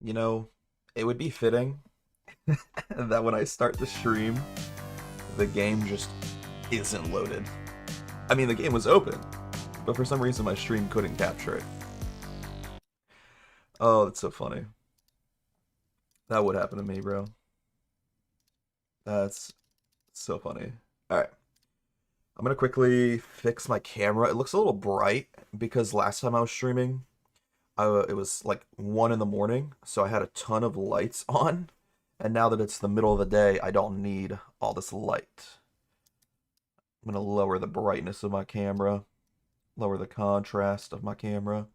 You know, it would be fitting that when I start the stream, the game just isn't loaded. I mean, the game was open, but for some reason my stream couldn't capture it. Oh, that's so funny. That would happen to me, bro. That's so funny. Alright, I'm gonna quickly fix my camera. It looks a little bright because last time I was streaming, it was like 1 in the morning, so I had a ton of lights on. And now that it's the middle of the day, I don't need all this light. I'm gonna lower the brightness of my camera, lower the contrast of my camera.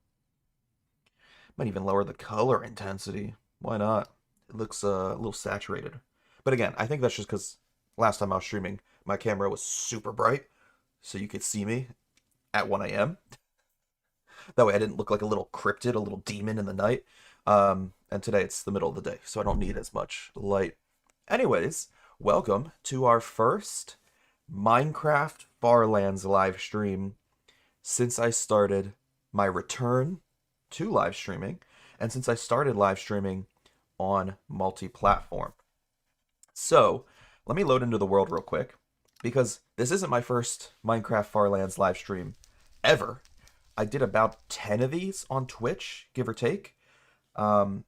Might even lower the color intensity. Why not? It looks a little saturated. But again, I think that's just because last time I was streaming, my camera was super bright, so you could see me at 1 a.m. That way I didn't look like a little cryptid, a little demon in the night. And today it's the middle of the day, so I don't need as much light. Anyways, welcome to our first Minecraft Farlands live stream since I started my return to live streaming, and since I started live streaming on multi-platform. So, let me load into the world real quick, because this isn't my first Minecraft Farlands live stream ever. I did about 10 of these on Twitch, give or take. Um,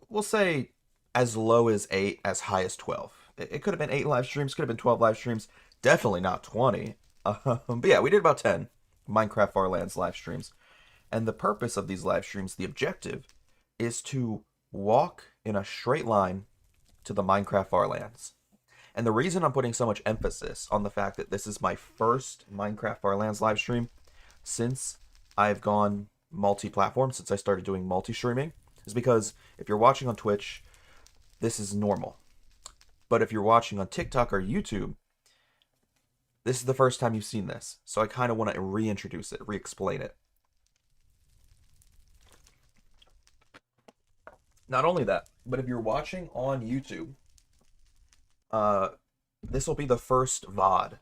we'll say as low as 8, as high as 12. It could have been 8 live streams, could have been 12 live streams, definitely not 20. But yeah, we did about 10 Minecraft Farlands live streams. And the purpose of these live streams, the objective, is to walk in a straight line to the Minecraft Farlands. And the reason I'm putting so much emphasis on the fact that this is my first Minecraft Farlands live stream since I've gone multi-platform, since I started doing multi-streaming, is because if you're watching on Twitch, this is normal. But if you're watching on TikTok or YouTube, this is the first time you've seen this. So I kind of want to reintroduce it, re-explain it. Not only that, but if you're watching on YouTube, this will be the first VOD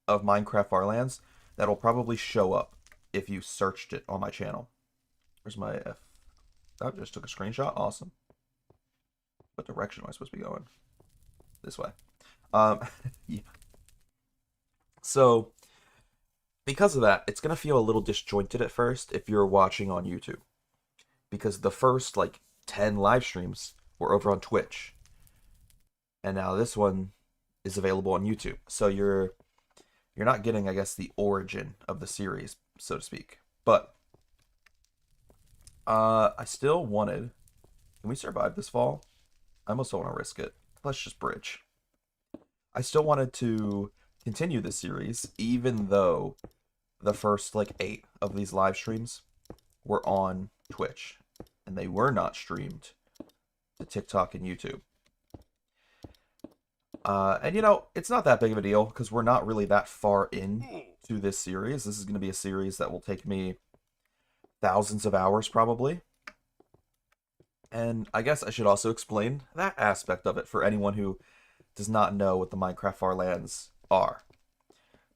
of Minecraft Farlands that'll probably show up if you searched it on my channel. Where's my F? I just took a screenshot. Awesome. What direction am I supposed to be going? This way. Yeah. So, because of that, it's going to feel a little disjointed at first if you're watching on YouTube. Because the first, 10 live streams were over on Twitch. And now this one is available on YouTube. So you're not getting, I guess, the origin of the series, so to speak. But I still wanted. Can we survive this fall? I almost don't want to risk it. Let's just bridge. I still wanted to continue this series, even though the first 8 of these live streams were on Twitch, and they were not streamed to TikTok and YouTube. And it's not that big of a deal because we're not really that far into this series. This is going to be a series that will take me thousands of hours probably. And I guess I should also explain that aspect of it for anyone who does not know what the Minecraft Farlands are.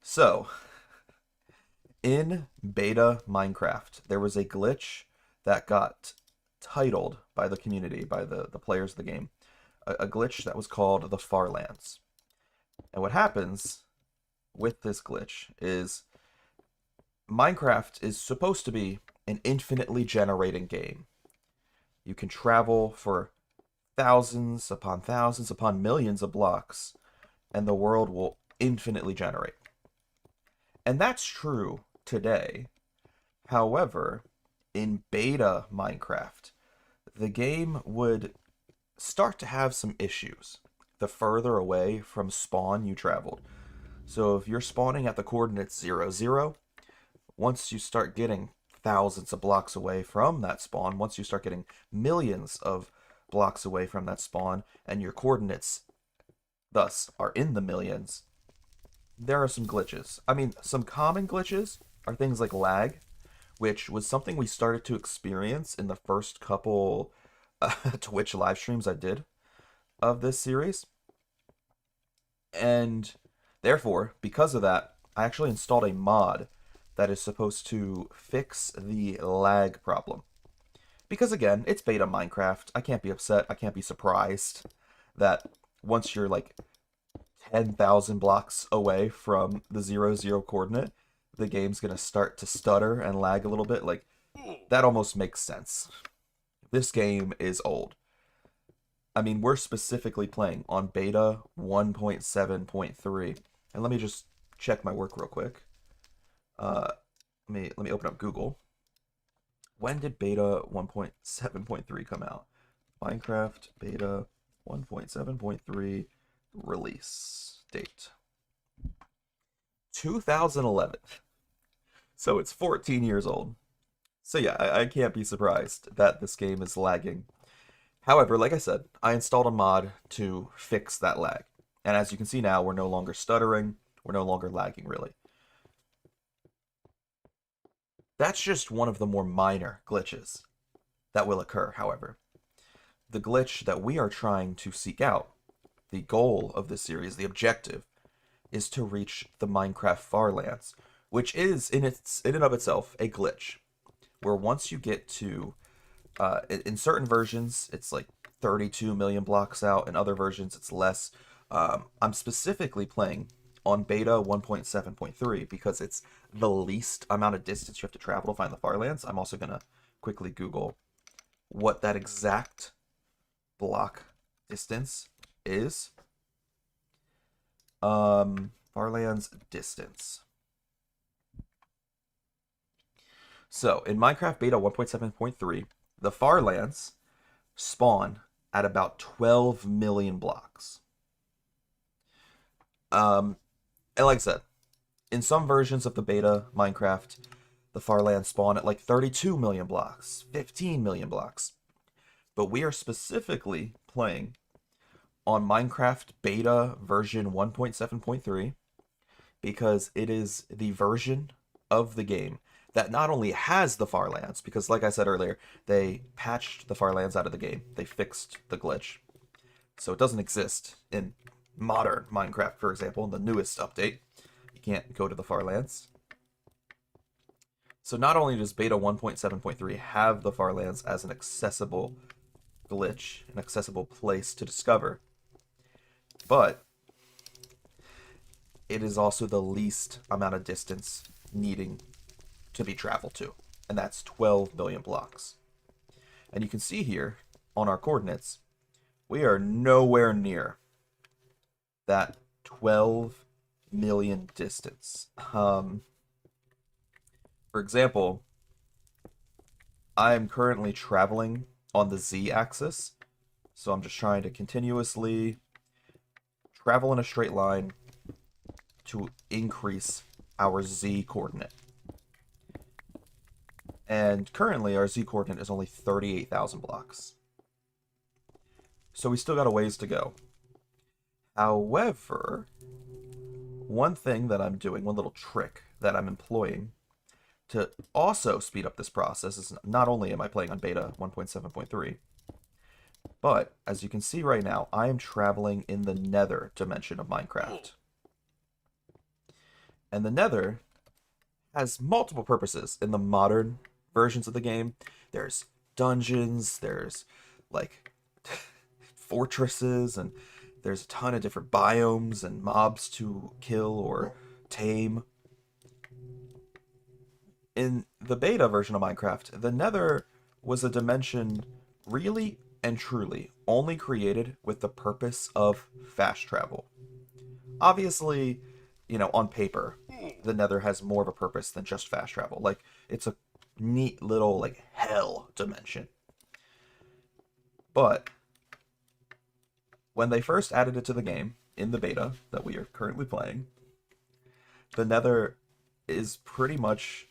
So, in beta Minecraft, there was a glitch that got titled by the community, by the players of the game, a glitch that was called the Farlands. And what happens with this glitch is Minecraft is supposed to be an infinitely generating game. You can travel for thousands upon millions of blocks, and the world will infinitely generate. And that's true today. However, in beta Minecraft, the game would start to have some issues the further away from spawn you traveled. So if you're spawning at the coordinates 0, 0, once you start getting thousands of blocks away from that spawn, once you start getting millions of blocks away from that spawn, and your coordinates thus are in the millions, there are some glitches. I mean, some common glitches are things like lag, which was something we started to experience in the first couple Twitch live streams I did of this series. And therefore, because of that, I actually installed a mod that is supposed to fix the lag problem. Because again, it's beta Minecraft. I can't be upset. I can't be surprised that once you're like 10,000 blocks away from the 0, 0 coordinate, the game's gonna start to stutter and lag a little bit. Like, that almost makes sense. This game is old. I mean, we're specifically playing on beta 1.7.3. And let me just check my work real quick. Let me open up Google. When did beta 1.7.3 come out? Minecraft beta 1.7.3 release date. 2011. So it's 14 years old. So yeah, I can't be surprised that this game is lagging. However, like I said, I installed a mod to fix that lag. And as you can see now, we're no longer stuttering. We're no longer lagging, really. That's just one of the more minor glitches that will occur, however. The glitch that we are trying to seek out, the goal of this series, the objective, is to reach the Minecraft Farlands, which is, in and of itself, a glitch. Where once you get to, in certain versions, it's like 32 million blocks out. In other versions, it's less. I'm specifically playing on beta 1.7.3 because it's the least amount of distance you have to travel to find the Farlands. I'm also going to quickly Google what that exact block distance is. Farlands distance. So, in Minecraft Beta 1.7.3, the Farlands spawn at about 12 million blocks. And like I said, in some versions of the beta Minecraft, the Farlands spawn at like 32 million blocks, 15 million blocks. But we are specifically playing on Minecraft Beta version 1.7.3 because it is the version of the game that not only has the Farlands, because like I said earlier, they patched the Farlands out of the game. They fixed the glitch. So it doesn't exist in modern Minecraft, for example, in the newest update. You can't go to the Farlands. So not only does beta 1.7.3 have the Farlands as an accessible glitch, an accessible place to discover, but it is also the least amount of distance needing to be traveled to, and that's 12 million blocks. And you can see here on our coordinates, we are nowhere near that 12 million distance. For example, I am currently traveling on the z-axis, so I'm just trying to continuously travel in a straight line to increase our z coordinate. And currently our z coordinate is only 38,000 blocks. So we still got a ways to go. However, one thing that I'm doing, one little trick that I'm employing to also speed up this process is not only am I playing on beta 1.7.3, but as you can see right now, I am traveling in the nether dimension of Minecraft. And the nether has multiple purposes in the modern versions of the game. There's dungeons, there's like fortresses, and there's a ton of different biomes and mobs to kill or tame. In the beta version of Minecraft, the nether was a dimension really and truly only created with the purpose of fast travel. Obviously, you know, on paper, the nether has more of a purpose than just fast travel. Like, it's a neat little, like, hell dimension. But when they first added it to the game, in the beta that we are currently playing, the nether is pretty much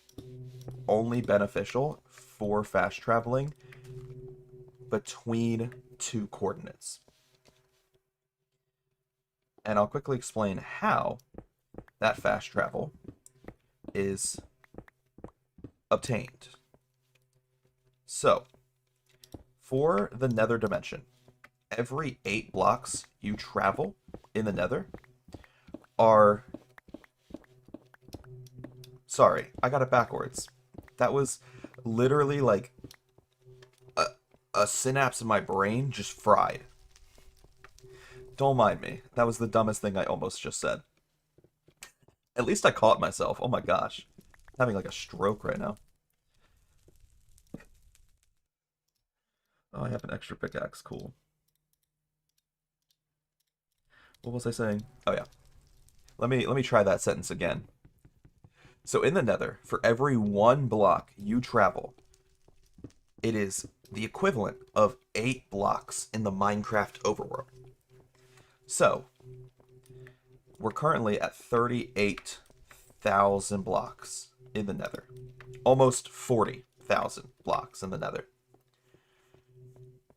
only beneficial for fast traveling between two coordinates. And I'll quickly explain how that fast travel is obtained. So, for the nether dimension, every 8 blocks you travel in the nether are... Sorry, I got it backwards. That was literally like a synapse in my brain just fried. Don't mind me. That was the dumbest thing I almost just said. At least I caught myself. Oh my gosh. I'm having like a stroke right now. Oh, I have an extra pickaxe. Cool. What was I saying? Oh yeah. Let me try that sentence again. So in the Nether, for every 1 block you travel, it is the equivalent of 8 blocks in the Minecraft overworld. So, we're currently at 38,000 blocks in the Nether. Almost 40,000 blocks in the Nether.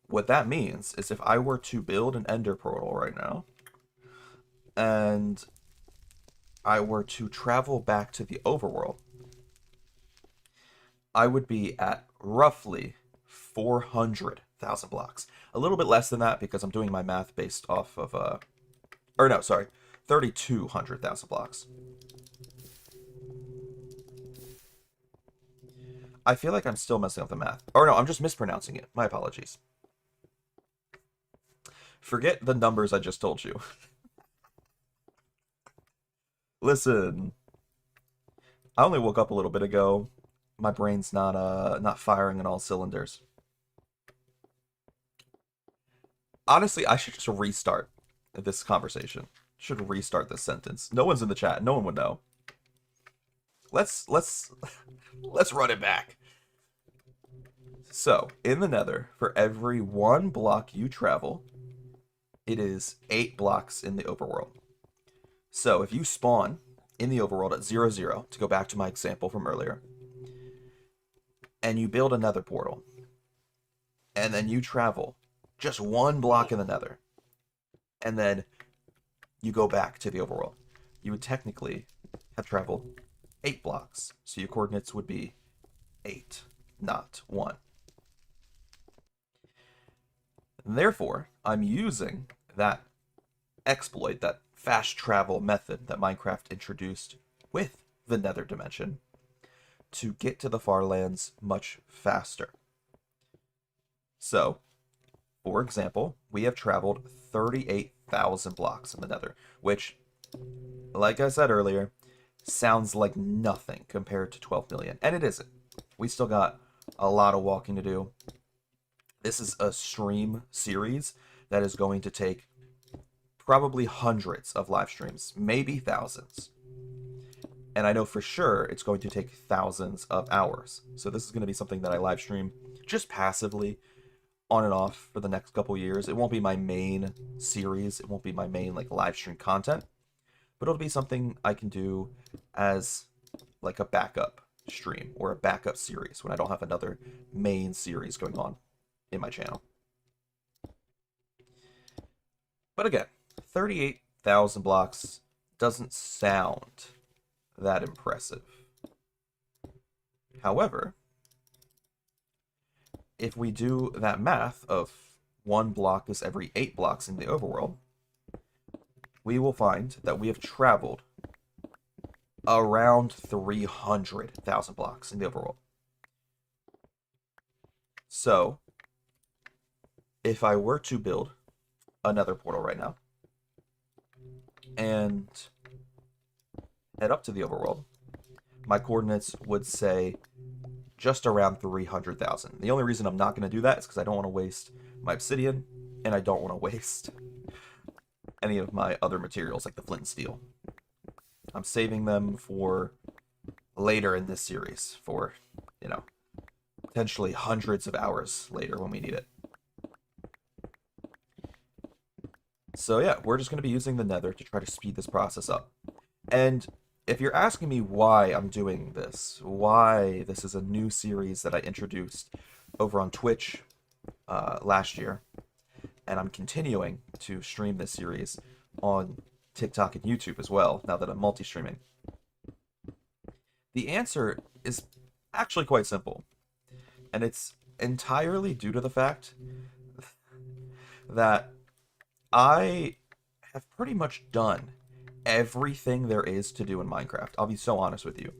What that means is if I were to build an ender portal right now, and I were to travel back to the overworld, I would be at roughly 400,000 blocks. A little bit less than that because I'm doing my math based off of, or no, sorry, 3,200,000 blocks. I feel like I'm still messing up the math. Or no, I'm just mispronouncing it. My apologies. Forget the numbers I just told you. Listen, I only woke up a little bit ago. My brain's not firing on all cylinders. Honestly, I should just restart this conversation. Should restart this sentence. No one's in the chat. No one would know. Let's run it back. So, in the Nether, for every 1 block you travel, it is 8 blocks in the overworld. So, if you spawn in the overworld at 0, 0, to go back to my example from earlier, and you build a Nether portal, and then you travel just 1 block in the Nether, and then you go back to the overworld, you would technically have traveled 8 blocks. So your coordinates would be 8, not 1. And therefore, I'm using that exploit, that fast travel method that Minecraft introduced with the Nether dimension, to get to the far lands much faster. So, for example, we have traveled 38,000 blocks in the Nether, which, like I said earlier, sounds like nothing compared to 12 million. And it isn't. We still got a lot of walking to do. This is a stream series that is going to take probably hundreds of live streams, maybe thousands. And I know for sure it's going to take thousands of hours. So this is going to be something that I live stream just passively on and off for the next couple years. It won't be my main series. It won't be my main like live stream content, but it'll be something I can do as like a backup stream or a backup series when I don't have another main series going on in my channel. But again, 38,000 blocks doesn't sound that impressive. However, if we do that math of 1 block is every 8 blocks in the overworld, we will find that we have traveled around 300,000 blocks in the overworld. So, if I were to build another portal right now and head up to the overworld, my coordinates would say just around 300,000. The only reason I'm not going to do that is because I don't want to waste my obsidian, and I don't want to waste any of my other materials like the flint and steel. I'm saving them for later in this series, for, you know, potentially hundreds of hours later when we need it. So yeah, we're just going to be using the Nether to try to speed this process up. And if you're asking me why I'm doing this, why this is a new series that I introduced over on Twitch last year, and I'm continuing to stream this series on TikTok and YouTube as well, now that I'm multi-streaming, the answer is actually quite simple. And it's entirely due to the fact that I have pretty much done everything there is to do in Minecraft. I'll be so honest with you.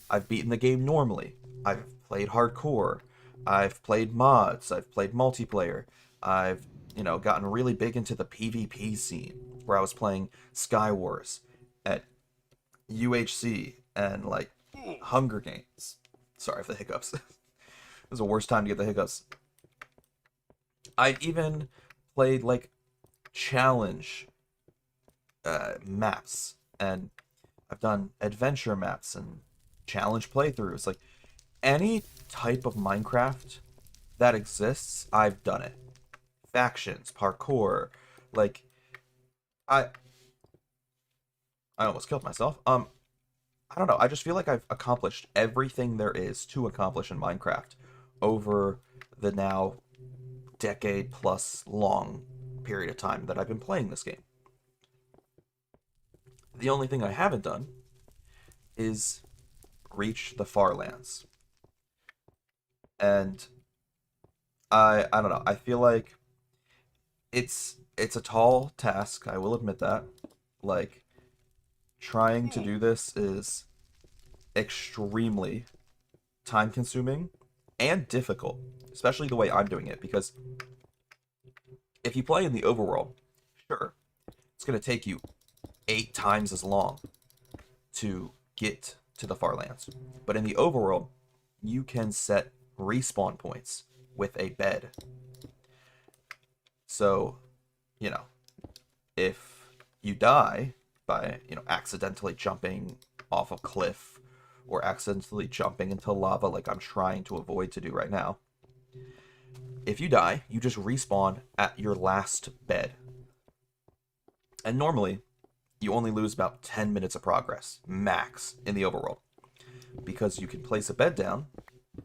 I've beaten the game normally. I've played hardcore. I've played mods, I've played multiplayer, I've, gotten really big into the PvP scene, where I was playing Sky Wars at UHC and, like, Hunger Games. Sorry for the hiccups. This is the worst time to get the hiccups. I've even played, like, challenge maps, and I've done adventure maps and challenge playthroughs. Like, any type of Minecraft that exists, I've done it. Factions, parkour, like, I I almost killed myself. I don't know. I just feel like I've accomplished everything there is to accomplish in Minecraft over the now decade plus long period of time that I've been playing this game. The only thing I haven't done is reach the far lands. And I don't know. I feel like it's a tall task, I will admit that. Like, trying to do this is extremely time consuming and difficult, especially the way I'm doing it, because if you play in the overworld, sure, it's going to take you 8 times as long to get to the far lands. But in the overworld, you can set respawn points with a bed. So, you know, if you die by, accidentally jumping off a cliff or accidentally jumping into lava like I'm trying to avoid to do right now, if you die, you just respawn at your last bed. And normally, you only lose about 10 minutes of progress, max, in the overworld. Because you can place a bed down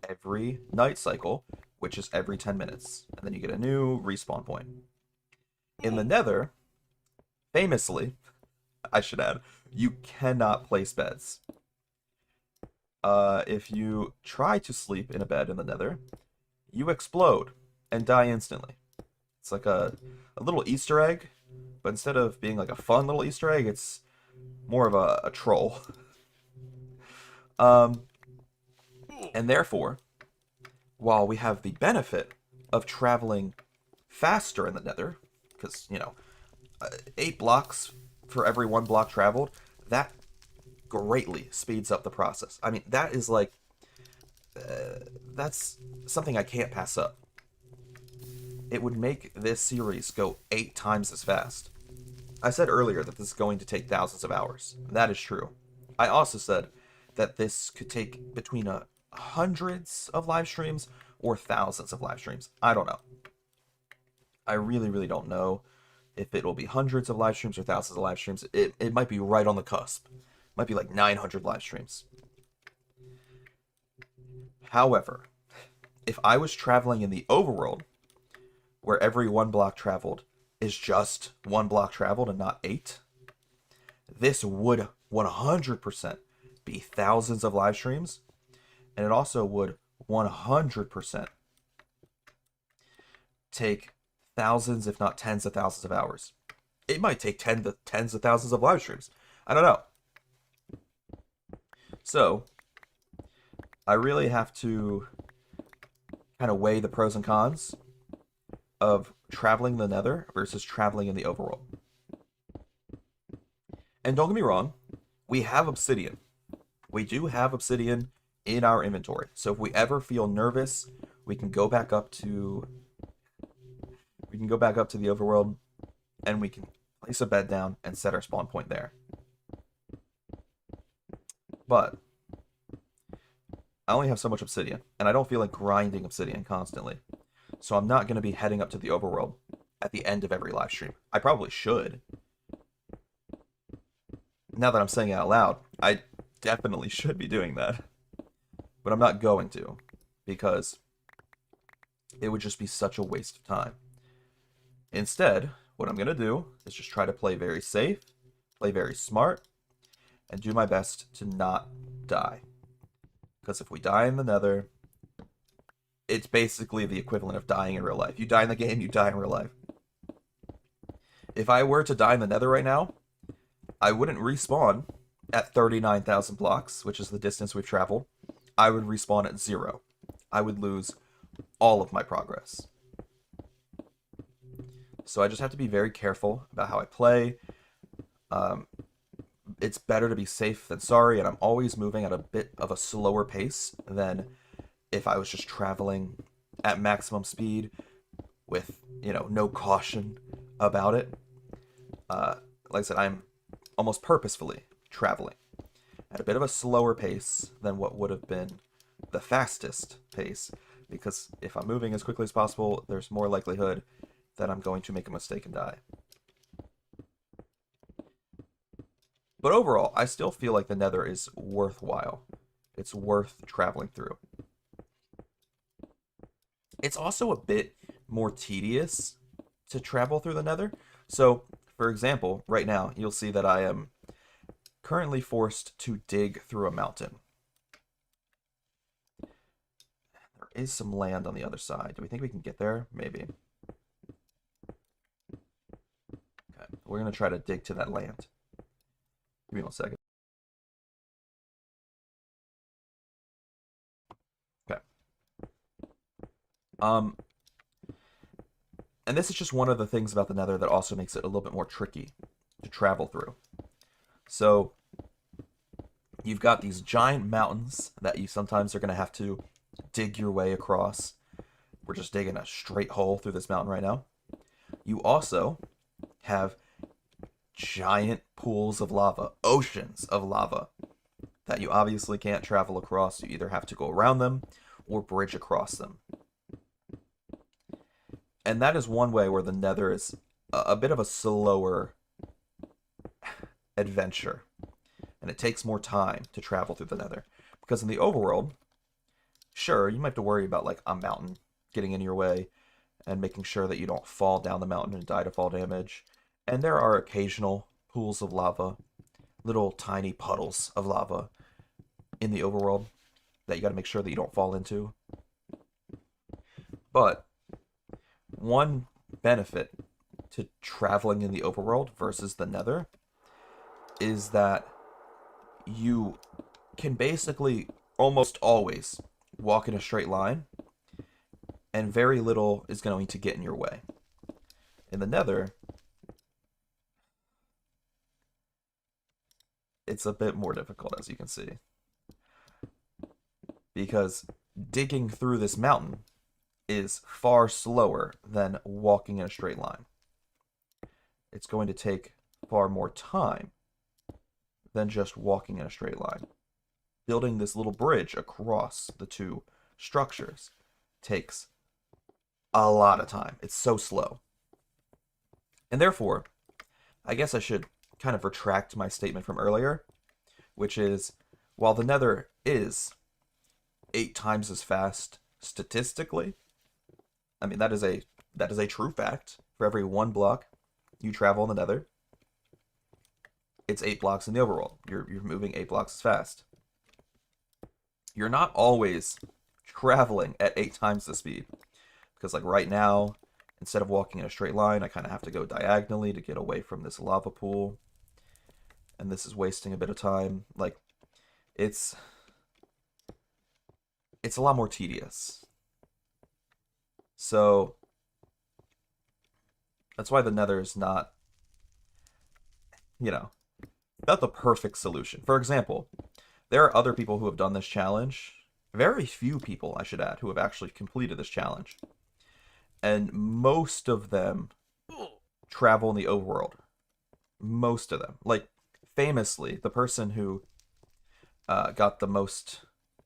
every night cycle, which is every 10 minutes. And then you get a new respawn point. In the Nether, famously, I should add, you cannot place beds. If you try to sleep in a bed in the Nether, you explode and die instantly. It's like a little Easter egg, but instead of being like a fun little Easter egg, it's more of a troll. And therefore, while we have the benefit of traveling faster in the Nether, because, 8 blocks for every 1 block traveled, that greatly speeds up the process. I mean, that is like, that's something I can't pass up. It would make this series go 8 times as fast. I said earlier that this is going to take thousands of hours. That is true. I also said that this could take between hundreds of live streams or thousands of live streams. I don't know. I really, really don't know if it will be hundreds of live streams or thousands of live streams. It might be right on the cusp. It might be like 900 live streams. However, if I was traveling in the overworld, where every 1 block traveled is just 1 block traveled and not 8, this would 100% be thousands of live streams, and it also would 100% take thousands, if not tens of thousands of hours. It might take tens of thousands of live streams. I don't know. So, I really have to kind of weigh the pros and cons of traveling the Nether versus traveling in the overworld. And don't get me wrong, we have obsidian. We do have obsidian in our inventory. So if we ever feel nervous, we can go back up to the overworld, and we can place a bed down and set our spawn point there. But I only have so much obsidian, and I don't feel like grinding obsidian constantly. So I'm not going to be heading up to the overworld at the end of every live stream. I probably should. Now that I'm saying it out loud, I definitely should be doing that. But I'm not going to, because it would just be such a waste of time. Instead, what I'm going to do is just try to play very safe, play very smart, and do my best to not die. Because if we die in the Nether, it's basically the equivalent of dying in real life. You die in the game, you die in real life. If I were to die in the Nether right now, I wouldn't respawn at 39,000 blocks, which is the distance we've traveled. I would respawn at 0. I would lose all of my progress. So I just have to be very careful about how I play. Um, it's better to be safe than sorry, and I'm always moving at a bit of a slower pace than if I was just traveling at maximum speed with, no caution about it. Like I said, I'm almost purposefully traveling at a bit of a slower pace than what would have been the fastest pace, because if I'm moving as quickly as possible, there's more likelihood that I'm going to make a mistake and die. But overall, I still feel like the Nether is worthwhile. It's worth traveling through. It's also a bit more tedious to travel through the Nether. So, for example, right now, you'll see that I am currently forced to dig through a mountain. There is some land on the other side. Do we think we can get there? Maybe. Okay, we're going to try to dig to that land. Give me 1 second. Okay. And this is just one of the things about the Nether that also makes it a little bit more tricky to travel through. So, you've got these giant mountains that you sometimes are going to have to dig your way across. We're just digging a straight hole through this mountain right now. You also have giant pools of lava, oceans of lava, that you obviously can't travel across. You either have to go around them or bridge across them. And that is one way where the Nether is a bit of a slower adventure. And it takes more time to travel through the Nether. Because in the overworld, sure, you might have to worry about like a mountain getting in your way and making sure that you don't fall down the mountain and die to fall damage. And there are occasional pools of lava, little tiny puddles of lava in the overworld that you got to make sure that you don't fall into. But one benefit to traveling in the overworld versus the Nether is that you can basically almost always walk in a straight line, and very little is going to get in your way. In the Nether, it's a bit more difficult, as you can see, because digging through this mountain is far slower than walking in a straight line. It's going to take far more time than just walking in a straight line. Building this little bridge across the two structures takes a lot of time. It's so slow. And therefore, I guess I should kind of retract my statement from earlier, which is, while the Nether is 8 times as fast statistically, I mean, that is a true fact. For every 1 block you travel in the Nether, it's 8 blocks in the overworld. You're moving 8 blocks as fast. You're not always traveling at 8 times the speed. Because like right now, instead of walking in a straight line, I kind of have to go diagonally to get away from this lava pool. And this is wasting a bit of time. Like, it's a lot more tedious. So that's why the Nether is not, not the perfect solution. For example, there are other people who have done this challenge. Very few people, I should add, who have actually completed this challenge. And most of them travel in the overworld. Most of them. Like, famously, the person who got the most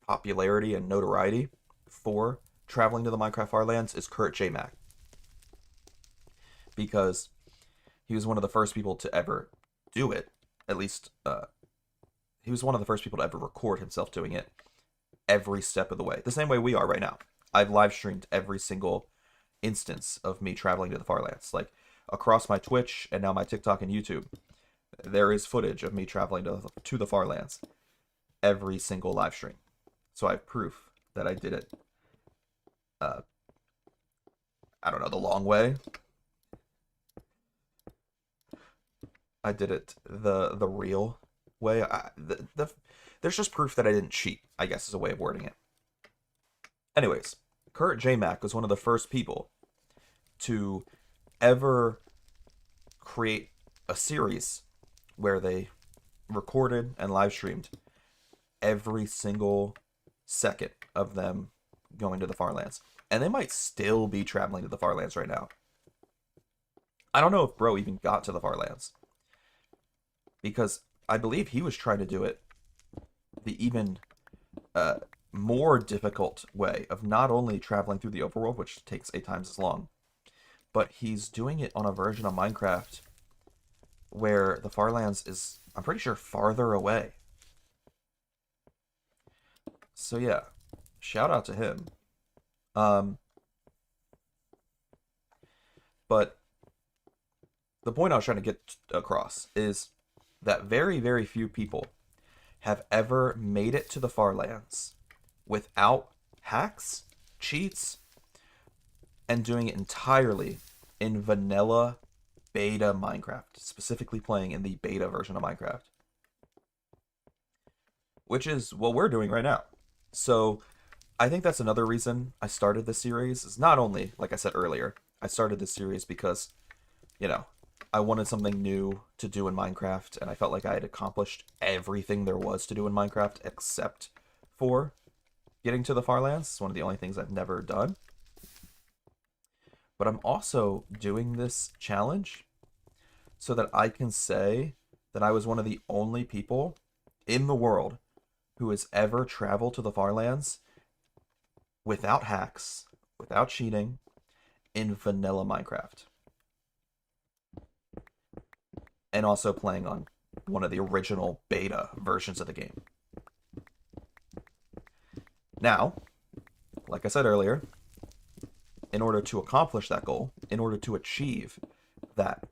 popularity and notoriety for traveling to the Minecraft Farlands is Kurt J. Mack. Because he was one of the first people to ever do it. At least, he was one of the first people to ever record himself doing it every step of the way. The same way we are right now. I've live streamed every single instance of me traveling to the Farlands. Like, across my Twitch and now my TikTok and YouTube, there is footage of me traveling to the Farlands every single live stream. So I have proof that I did it, I don't know, the long way. I did it the real way. There's just proof that I didn't cheat, I guess is a way of wording it. Anyways, Kurt J. Mac was one of the first people to ever create a series where they recorded and live streamed every single second of them going to the Farlands. And they might still be traveling to the Farlands right now. I don't know if bro even got to the Farlands, because I believe he was trying to do it the even more difficult way of not only traveling through the overworld, which takes 8 times as long, but he's doing it on a version of Minecraft where the Farlands is, I'm pretty sure, farther away. So yeah, shout out to him. But the point I was trying to get across is that very, very few people have ever made it to the Farlands without hacks, cheats, and doing it entirely in vanilla beta Minecraft, specifically playing in the beta version of Minecraft, which is what we're doing right now. So I think that's another reason I started this series, is not only, like I said earlier, I started this series because, you know, I wanted something new to do in Minecraft, and I felt like I had accomplished everything there was to do in Minecraft except for getting to the Farlands. It's one of the only things I've never done. But I'm also doing this challenge so that I can say that I was one of the only people in the world who has ever traveled to the Farlands without hacks, without cheating, in vanilla Minecraft. And also playing on one of the original beta versions of the game. Now, like I said earlier, in order to accomplish that goal, in order to achieve that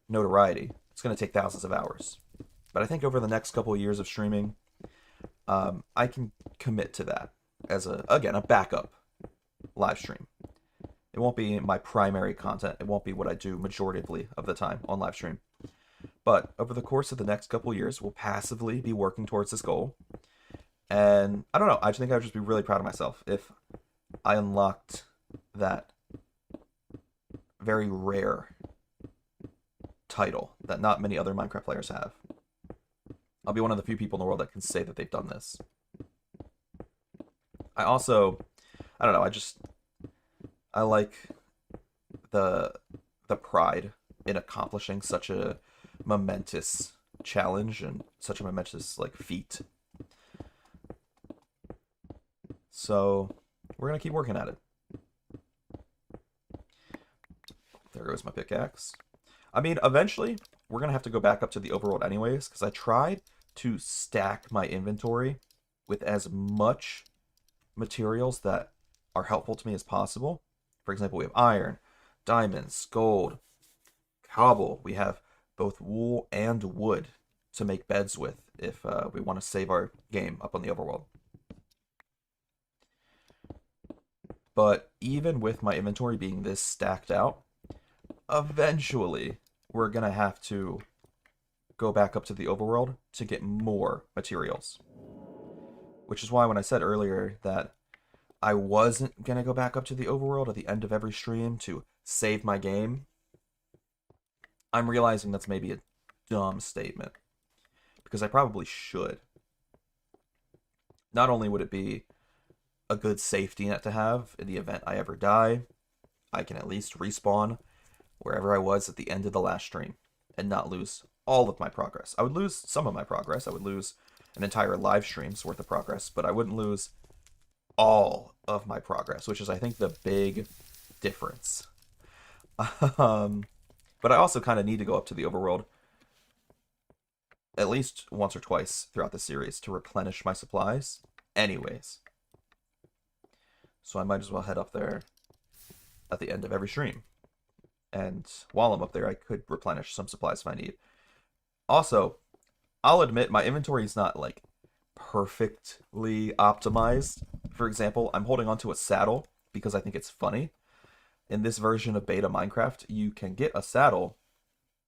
notoriety, it's going to take thousands of hours. But I think over the next couple of years of streaming, I can commit to that as a backup live stream. It won't be my primary content. It won't be what I do majoritively of the time on live stream. But over the course of the next couple of years, we'll passively be working towards this goal. And I don't know, I think I would just be really proud of myself if I unlocked that very rare title that not many other Minecraft players have. I'll be one of the few people in the world that can say that they've done this. I don't know, I like the pride in accomplishing such a momentous challenge and such a momentous feat. So we're gonna keep working at it. There goes my pickaxe. I mean, eventually we're gonna have to go back up to the overworld anyways, because I tried to stack my inventory with as much materials that are helpful to me as possible. For example, we have iron, diamonds, gold, cobble. We have both wool and wood to make beds with if we want to save our game up on the overworld. But even with my inventory being this stacked out, eventually we're going to have to go back up to the overworld to get more materials. Which is why when I said earlier that I wasn't going to go back up to the overworld at the end of every stream to save my game, I'm realizing that's maybe a dumb statement. Because I probably should. Not only would it be a good safety net to have in the event I ever die, I can at least respawn wherever I was at the end of the last stream and not lose all of my progress. I would lose some of my progress. I would lose an entire live stream's worth of progress, but I wouldn't lose all of my progress, which is, I think, the big difference. But I also kind of need to go up to the overworld at least once or twice throughout the series to replenish my supplies anyways. So I might as well head up there at the end of every stream. And while I'm up there, I could replenish some supplies if I need. Also, I'll admit my inventory is not perfectly optimized. For example, I'm holding onto a saddle because I think it's funny. In this version of beta Minecraft, you can get a saddle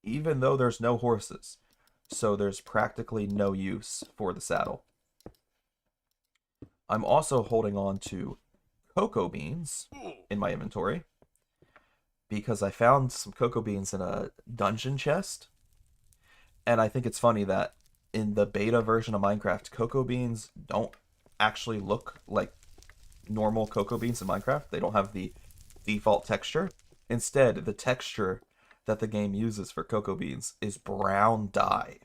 even though there's no horses. So there's practically no use for the saddle. I'm also holding on to cocoa beans in my inventory because I found some cocoa beans in a dungeon chest. And I think it's funny that in the beta version of Minecraft, cocoa beans don't actually look like normal cocoa beans in Minecraft. They don't have the default texture. Instead, the texture that the game uses for cocoa beans is brown dye.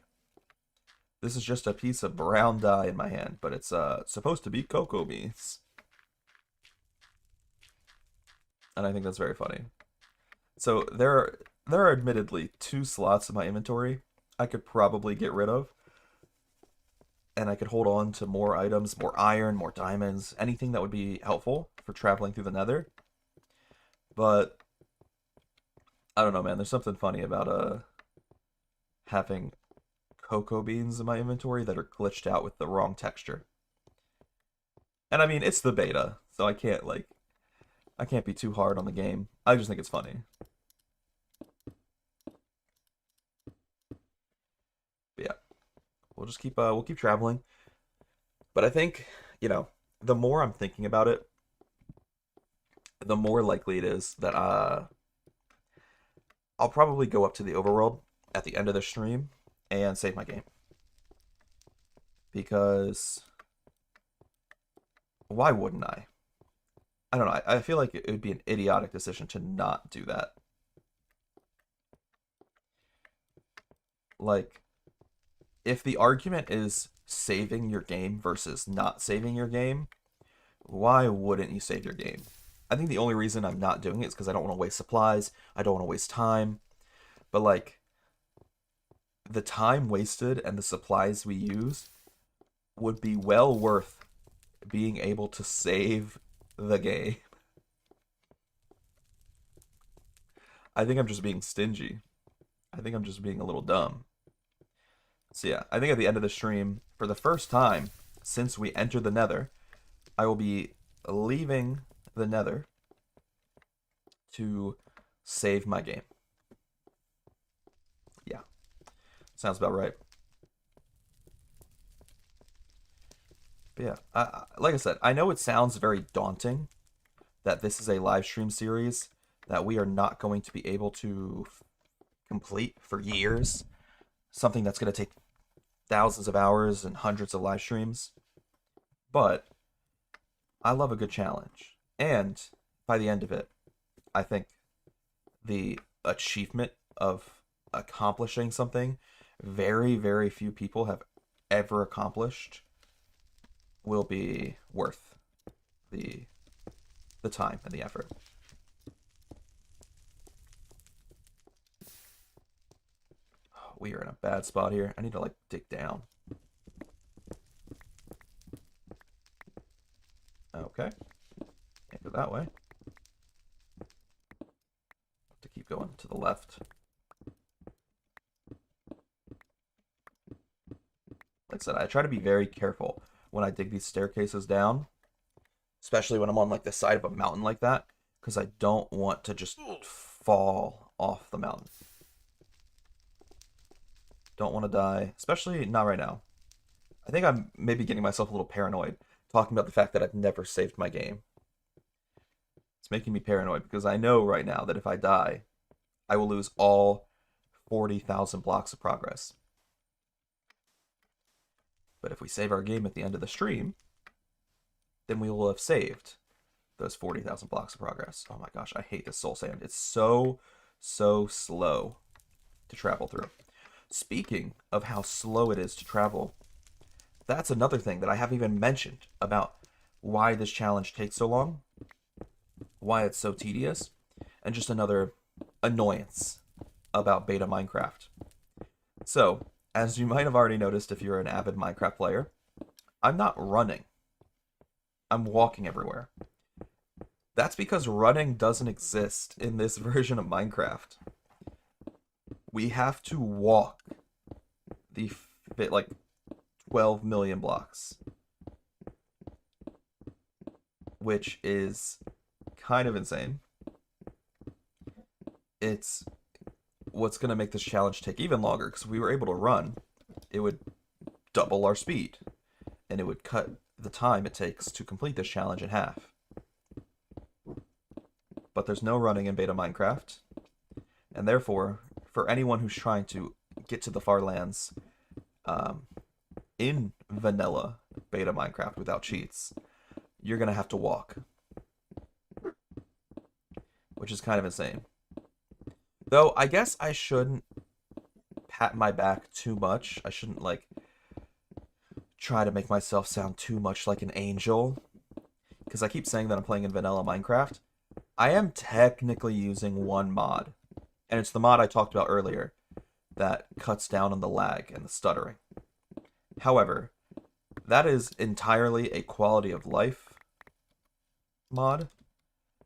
This is just a piece of brown dye in my hand, but it's supposed to be cocoa beans. And I think that's very funny. So there are admittedly 2 slots in my inventory I could probably get rid of, and I could hold on to more items, more iron, more diamonds, anything that would be helpful for traveling through the Nether. But I don't know, man. There's something funny about having cocoa beans in my inventory that are glitched out with the wrong texture. And I mean, it's the beta, so I can't be too hard on the game. I just think it's funny. But yeah, we'll keep traveling. But I think, the more I'm thinking about it, the more likely it is that I'll probably go up to the overworld at the end of the stream and save my game. Because why wouldn't I? I don't know. I feel like it would be an idiotic decision to not do that. Like, if the argument is saving your game versus not saving your game, why wouldn't you save your game? I think the only reason I'm not doing it is because I don't want to waste supplies. I don't want to waste time. But, like, the time wasted and the supplies we use would be well worth being able to save the game. I think I'm just being stingy. I think I'm just being a little dumb. So yeah, I think at the end of the stream, for the first time since we entered the Nether, I will be leaving the Nether to save my game. Yeah, sounds about right. But yeah, like I said, I know it sounds very daunting that this is a live stream series that we are not going to be able to complete for years. Something that's going to take thousands of hours and hundreds of live streams. But I love a good challenge. And by the end of it, I think the achievement of accomplishing something very, very few people have ever accomplished will be worth the time and the effort. We are in a bad spot here. I need to dig down. Okay. Can't go that way. Have to keep going to the left. Like I said, I try to be very careful when I dig these staircases down, especially when I'm on the side of a mountain like that, because I don't want to just fall off the mountain. Don't want to die, especially not right now. I think I'm maybe getting myself a little paranoid talking about the fact that I've never saved my game. It's making me paranoid because I know right now that if I die, I will lose all 40,000 blocks of progress. But if we save our game at the end of the stream, then we will have saved those 40,000 blocks of progress. Oh my gosh, I hate this soul sand. It's so slow to travel through. Speaking of how slow it is to travel, that's another thing that I haven't even mentioned about why this challenge takes so long, why it's so tedious, and just another annoyance about beta Minecraft. So, as you might have already noticed if you're an avid Minecraft player, I'm not running. I'm walking everywhere. That's because running doesn't exist in this version of Minecraft. We have to walk the 12 million blocks, which is kind of insane. It's what's going to make this challenge take even longer, because if we were able to run, it would double our speed, and it would cut the time it takes to complete this challenge in half. but there's no running in beta Minecraft. And therefore, for anyone who's trying to get to the far lands in vanilla beta Minecraft without cheats, you're going to have to walk. Which is kind of insane. Though, I guess I shouldn't pat my back too much. I shouldn't, like, try to make myself sound too much like an angel. Because I keep saying that I'm playing in vanilla Minecraft. I am technically using one mod. And it's the mod I talked about earlier that cuts down on the lag and the stuttering. However, that is entirely a quality of life mod.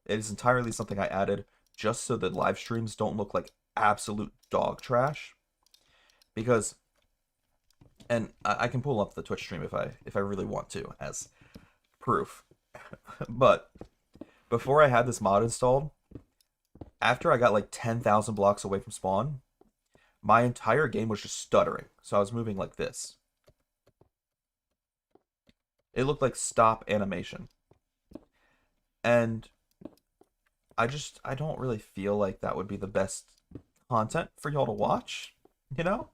It is entirely something I added just so that live streams don't look like absolute dog trash. Because, and I can pull up the Twitch stream if I really want to as proof. But before I had this mod installed, after I got like 10,000 blocks away from spawn, my entire game was just stuttering. So I was moving like this. It looked like stop animation. And I don't really feel like that would be the best content for y'all to watch, you know?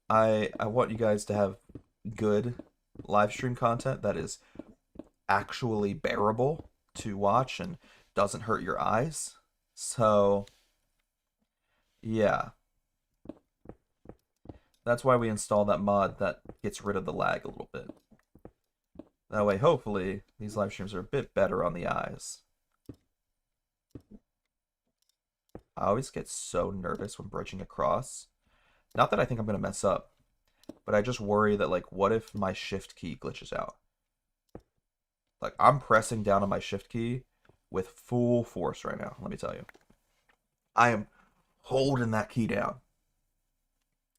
I want you guys to have good live stream content that is actually bearable to watch and doesn't hurt your eyes. So, yeah. That's why we installed that mod that gets rid of the lag a little bit. That way, hopefully, these live streams are a bit better on the eyes. I always get so nervous when bridging across. Not that I think I'm going to mess up, but I just worry that, like, what if my shift key glitches out? Like, I'm pressing down on my shift key with full force right now, let me tell you. I am holding that key down.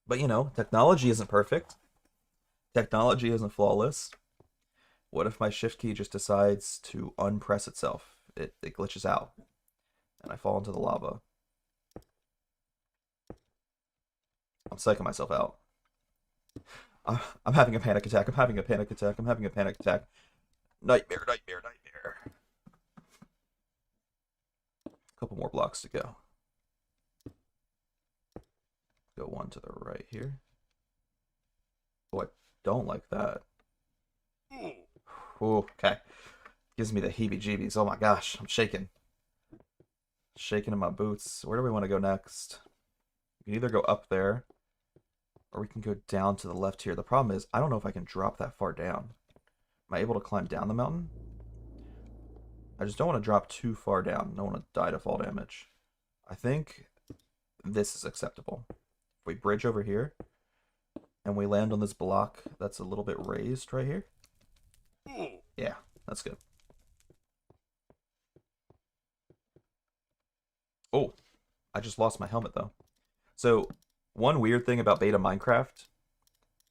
But, you know, technology isn't perfect. Technology isn't flawless. What if my shift key just decides to unpress itself? It glitches out, and I fall into the lava. I'm psyching myself out. I'm having a panic attack. I'm having a panic attack. I'm having a panic attack. Nightmare, nightmare, nightmare. A couple more blocks to go. Go one to the right here. Oh, I don't like that. Ooh, okay. Gives me the heebie-jeebies. Oh my gosh, I'm shaking. Shaking in my boots. Where do we want to go next? We can either go up there, or we can go down to the left here. The problem is, I don't know if I can drop that far down. Am I able to climb down the mountain? I just don't want to drop too far down. I don't want to die to fall damage. I think this is acceptable. If we bridge over here, and we land on this block that's a little bit raised right here. Yeah, that's good. Oh, I just lost my helmet though. So, one weird thing about beta Minecraft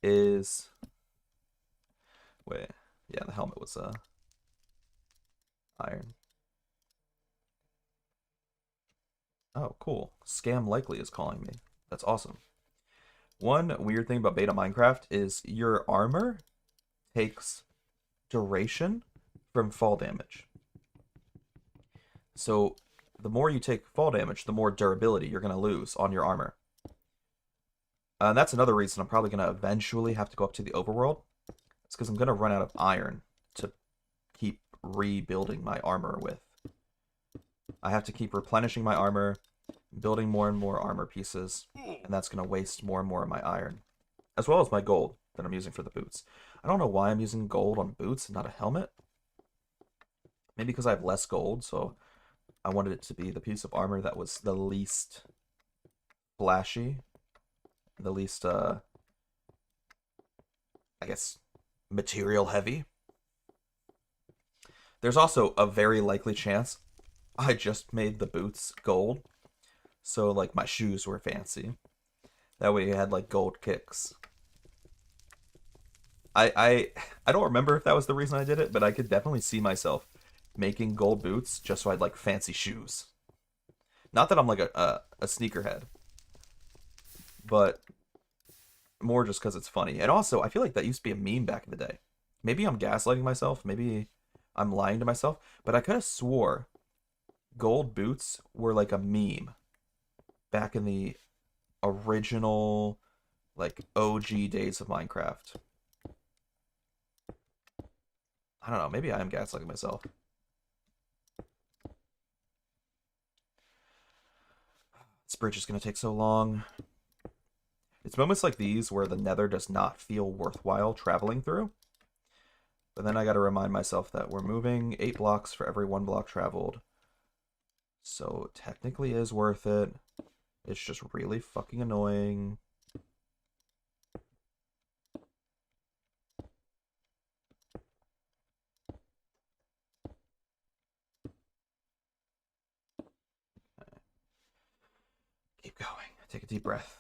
is... Wait, yeah, the helmet was iron. Oh, cool. Scam Likely is calling me. That's awesome. One weird thing about beta Minecraft is your armor takes duration from fall damage. So the more you take fall damage, the more durability you're going to lose on your armor. And that's another reason I'm probably going to eventually have to go up to the overworld. It's because I'm going to run out of iron to keep rebuilding my armor with. I have to keep replenishing my armor, building more and more armor pieces, and that's going to waste more and more of my iron, as well as my gold that I'm using for the boots. I don't know why I'm using gold on boots and not a helmet. Maybe because I have less gold, so I wanted it to be the piece of armor that was the least flashy, the least, I guess, material heavy. There's also a very likely chance I just made the boots gold, so like my shoes were fancy. That way you had like gold kicks. I don't remember if that was the reason I did it, but I could definitely see myself making gold boots just so I'd like fancy shoes. Not that I'm like a sneakerhead, but more just because it's funny. And also, I feel like that used to be a meme back in the day. Maybe I'm gaslighting myself. Maybe I'm lying to myself. But I could have swore gold boots were like a meme back in the original, like, OG days of Minecraft. I don't know, maybe I am gaslighting myself. This bridge is going to take so long. It's moments like these where the nether does not feel worthwhile traveling through. But then I gotta remind myself that we're moving 8 blocks for every 1 block traveled. So it technically is worth it. It's just really fucking annoying. Keep going. Take a deep breath.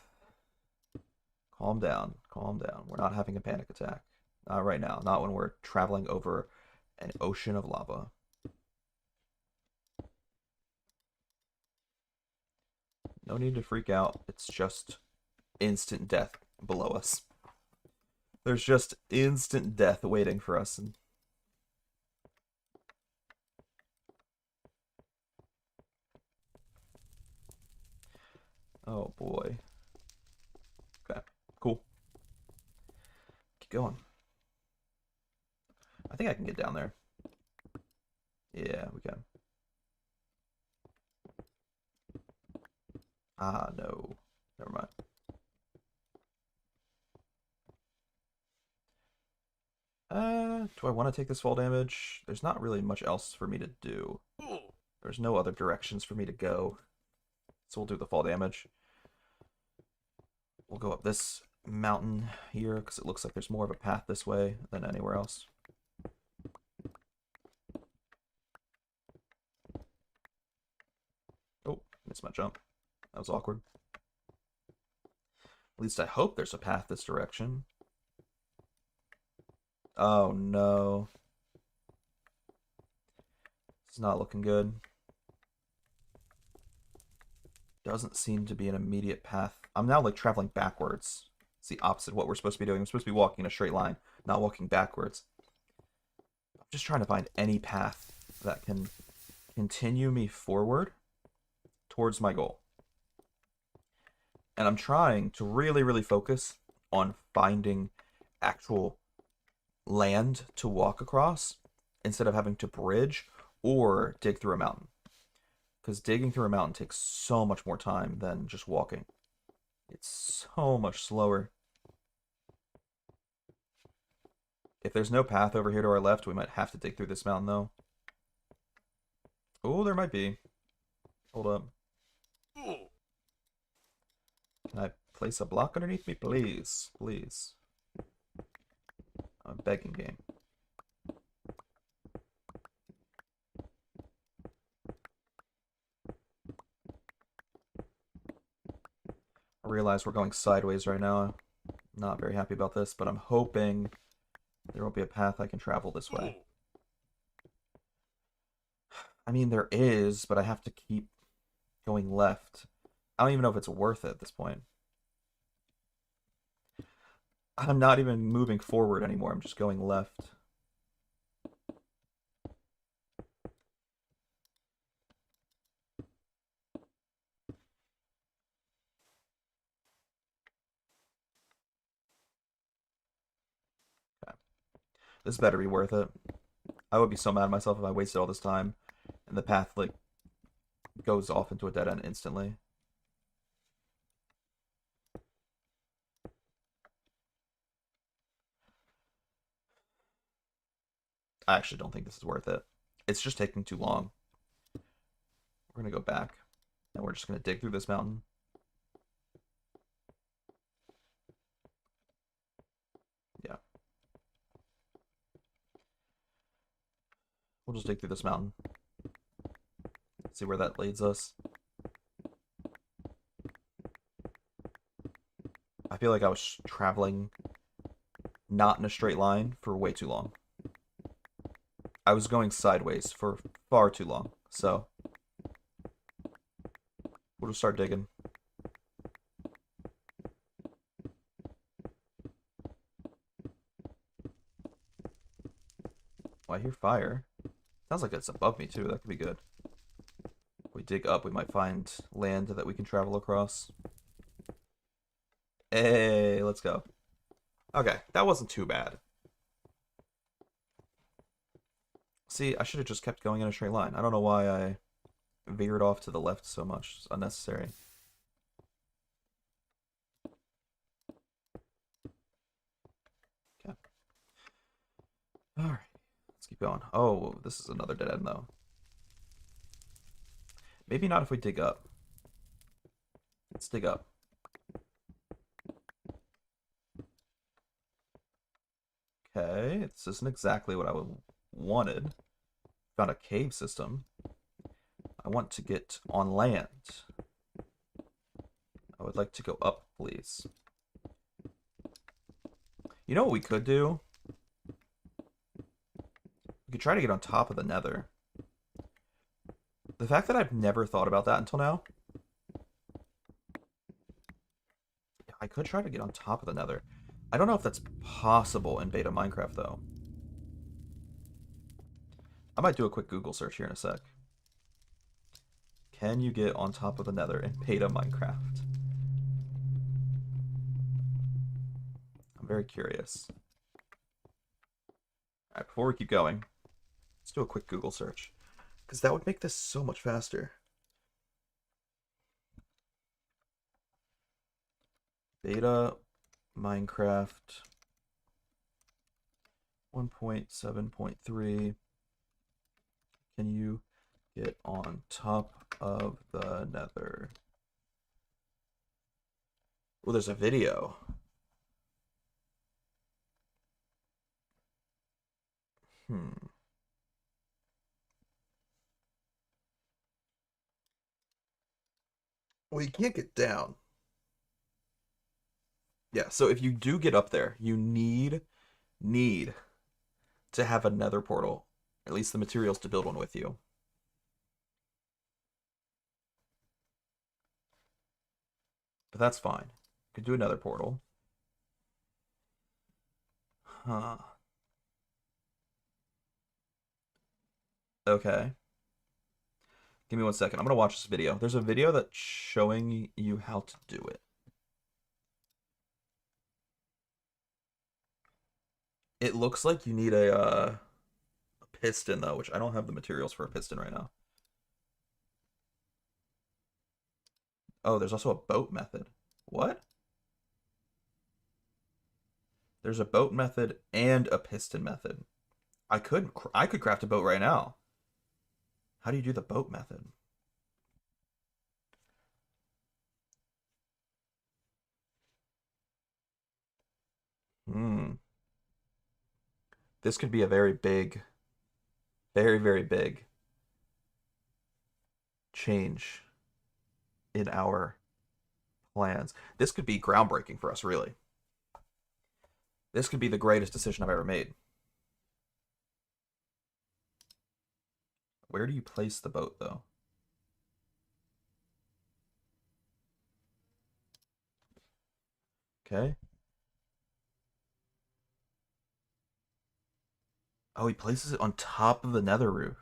Calm down. Calm down. We're not having a panic attack. Not right now. Not when we're traveling over an ocean of lava. No need to freak out. It's just instant death below us. There's just instant death waiting for us. And oh boy. Okay, cool. Keep going. I think I can get down there. Yeah, we can. Ah, no. Never mind. Do I want to take this fall damage? There's not really much else for me to do. There's no other directions for me to go. So we'll do the fall damage. We'll go up this mountain here because it looks like there's more of a path this way than anywhere else. Oh, missed my jump. That was awkward. At least I hope there's a path this direction. Oh no. It's not looking good. Doesn't seem to be an immediate path. I'm now like traveling backwards. It's the opposite of what we're supposed to be doing. I'm supposed to be walking in a straight line, not walking backwards. I'm just trying to find any path that can continue me forward towards my goal. And I'm trying to really, really focus on finding actual land to walk across instead of having to bridge or dig through a mountain. Because digging through a mountain takes so much more time than just walking. It's so much slower. If there's no path over here to our left, we might have to dig through this mountain, though. Oh, there might be. Hold up. Can I place a block underneath me? Please. Please. I'm begging game. I realize we're going sideways right now. I'm not very happy about this, but I'm hoping there will be a path I can travel this way. I mean, there is, but I have to keep going left. I don't even know if it's worth it at this point. I'm not even moving forward anymore. I'm just going left. Okay. This better be worth it. I would be so mad at myself if I wasted all this time and the path, like, goes off into a dead end instantly. I actually don't think this is worth it. It's just taking too long. We're going to go back, and we're just going to dig through this mountain. Yeah. We'll just dig through this mountain. See where that leads us. I feel like I was traveling not in a straight line for way too long. I was going sideways for far too long, so we'll just start digging. Oh, I hear fire. Sounds like it's above me too. That could be good. If we dig up, we might find land that we can travel across. Hey, let's go. Okay, that wasn't too bad. See, I should have just kept going in a straight line. I don't know why I veered off to the left so much. It's unnecessary. Okay. Alright, let's keep going. Oh, this is another dead end, though. Maybe not if we dig up. Let's dig up. Okay, this isn't exactly what I wanted. Found a cave system. I want to get on land. I would like to go up, please. You know what we could do? We could try to get on top of the nether. The fact that I've never thought about that until now. I could try to get on top of the nether. I don't know if that's possible in beta Minecraft, though. I might do a quick Google search here in a sec. Can you get on top of the nether in beta Minecraft? I'm very curious. Alright, before we keep going, let's do a quick Google search. Because that would make this so much faster. Beta Minecraft 1.7.3. Can you get on top of the nether? Oh, there's a video. Well, you can't get down. Yeah, so if you do get up there, you need to have a nether portal. At least the materials to build one with you. But that's fine. You could do another portal. Huh. Okay. Give me 1 second. I'm gonna watch this video. There's a video that's showing you how to do it. It looks like you need a piston, though, which I don't have the materials for a piston right now. Oh, there's also a boat method. What? There's a boat method and a piston method. I could craft a boat right now. How do you do the boat method? Hmm. This could be a very big, very, very big change in our plans. This could be groundbreaking for us, really. This could be the greatest decision I've ever made. Where do you place the boat, though? Okay. Oh, he places it on top of the nether roof.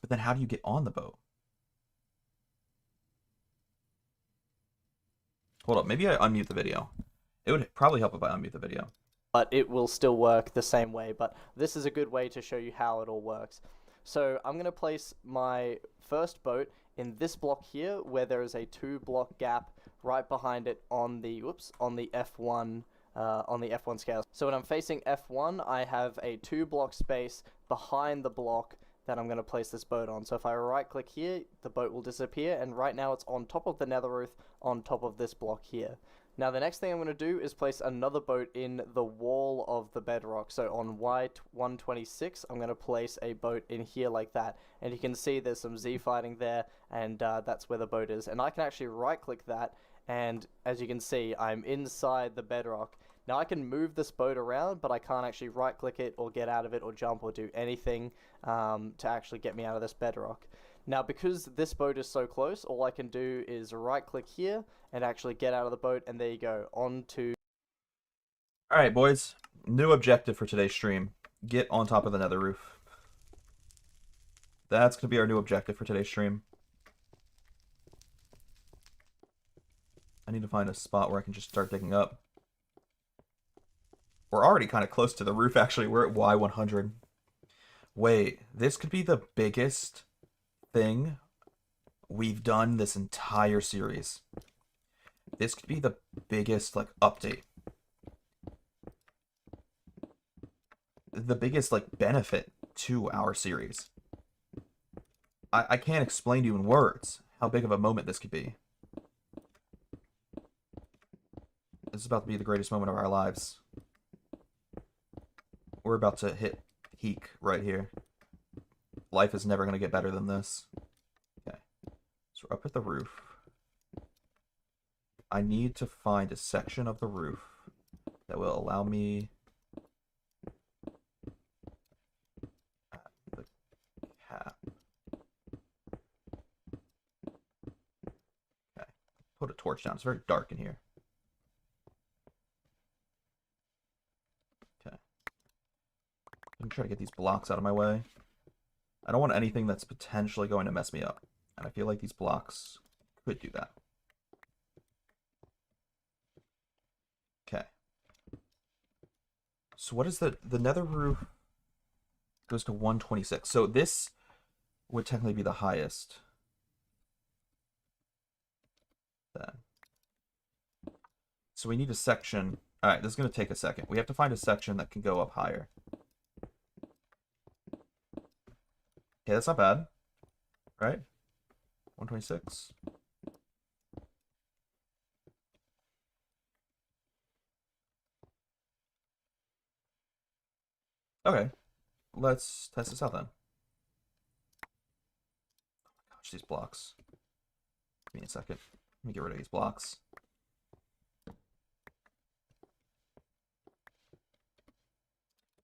But then how do you get on the boat? Hold up, maybe I unmute the video. It would probably help if I unmute the video. But it will still work the same way. But this is a good way to show you how it all works. So I'm going to place my first boat in this block here, where there is a 2-block gap right behind it on the F1 scale. So when I'm facing F1, I have a 2-block space behind the block that I'm going to place this boat on. So if I right click here, the boat will disappear, and right now it's on top of the nether roof on top of this block here. Now the next thing I'm going to do is place another boat in the wall of the bedrock. So on Y126, I'm going to place a boat in here like that. And you can see there's some Z fighting there, and that's where the boat is. And I can actually right click that, and as you can see, I'm inside the bedrock. Now I can move this boat around, but I can't actually right click it or get out of it or jump or do anything to actually get me out of this bedrock. Now because this boat is so close, all I can do is right click here and actually get out of the boat, and there you go, on to... Alright, boys. New objective for today's stream. Get on top of the nether roof. That's gonna be our new objective for today's stream. I need to find a spot where I can just start digging up. We're already kind of close to the roof, actually. We're at Y100. Wait, this could be the biggest thing we've done this entire series. This could be the biggest, like, update. The biggest, like, benefit to our series. I can't explain to you in words how big of a moment this could be. This is about to be the greatest moment of our lives. We're about to hit peak right here. Life is never going to get better than this. Okay. So we're up at the roof. I need to find a section of the roof that will allow me... the cap. Okay. Put a torch down. It's very dark in here. Okay. I'm trying to get these blocks out of my way. I don't want anything that's potentially going to mess me up. And I feel like these blocks could do that. Okay. So what is the nether roof goes to 126. So this would technically be the highest. Then. So we need a section. All right, this is going to take a second. We have to find a section that can go up higher. Okay, that's not bad. Right? 126. Okay. Let's test this out then. Oh my gosh, these blocks. Give me a second. Let me get rid of these blocks.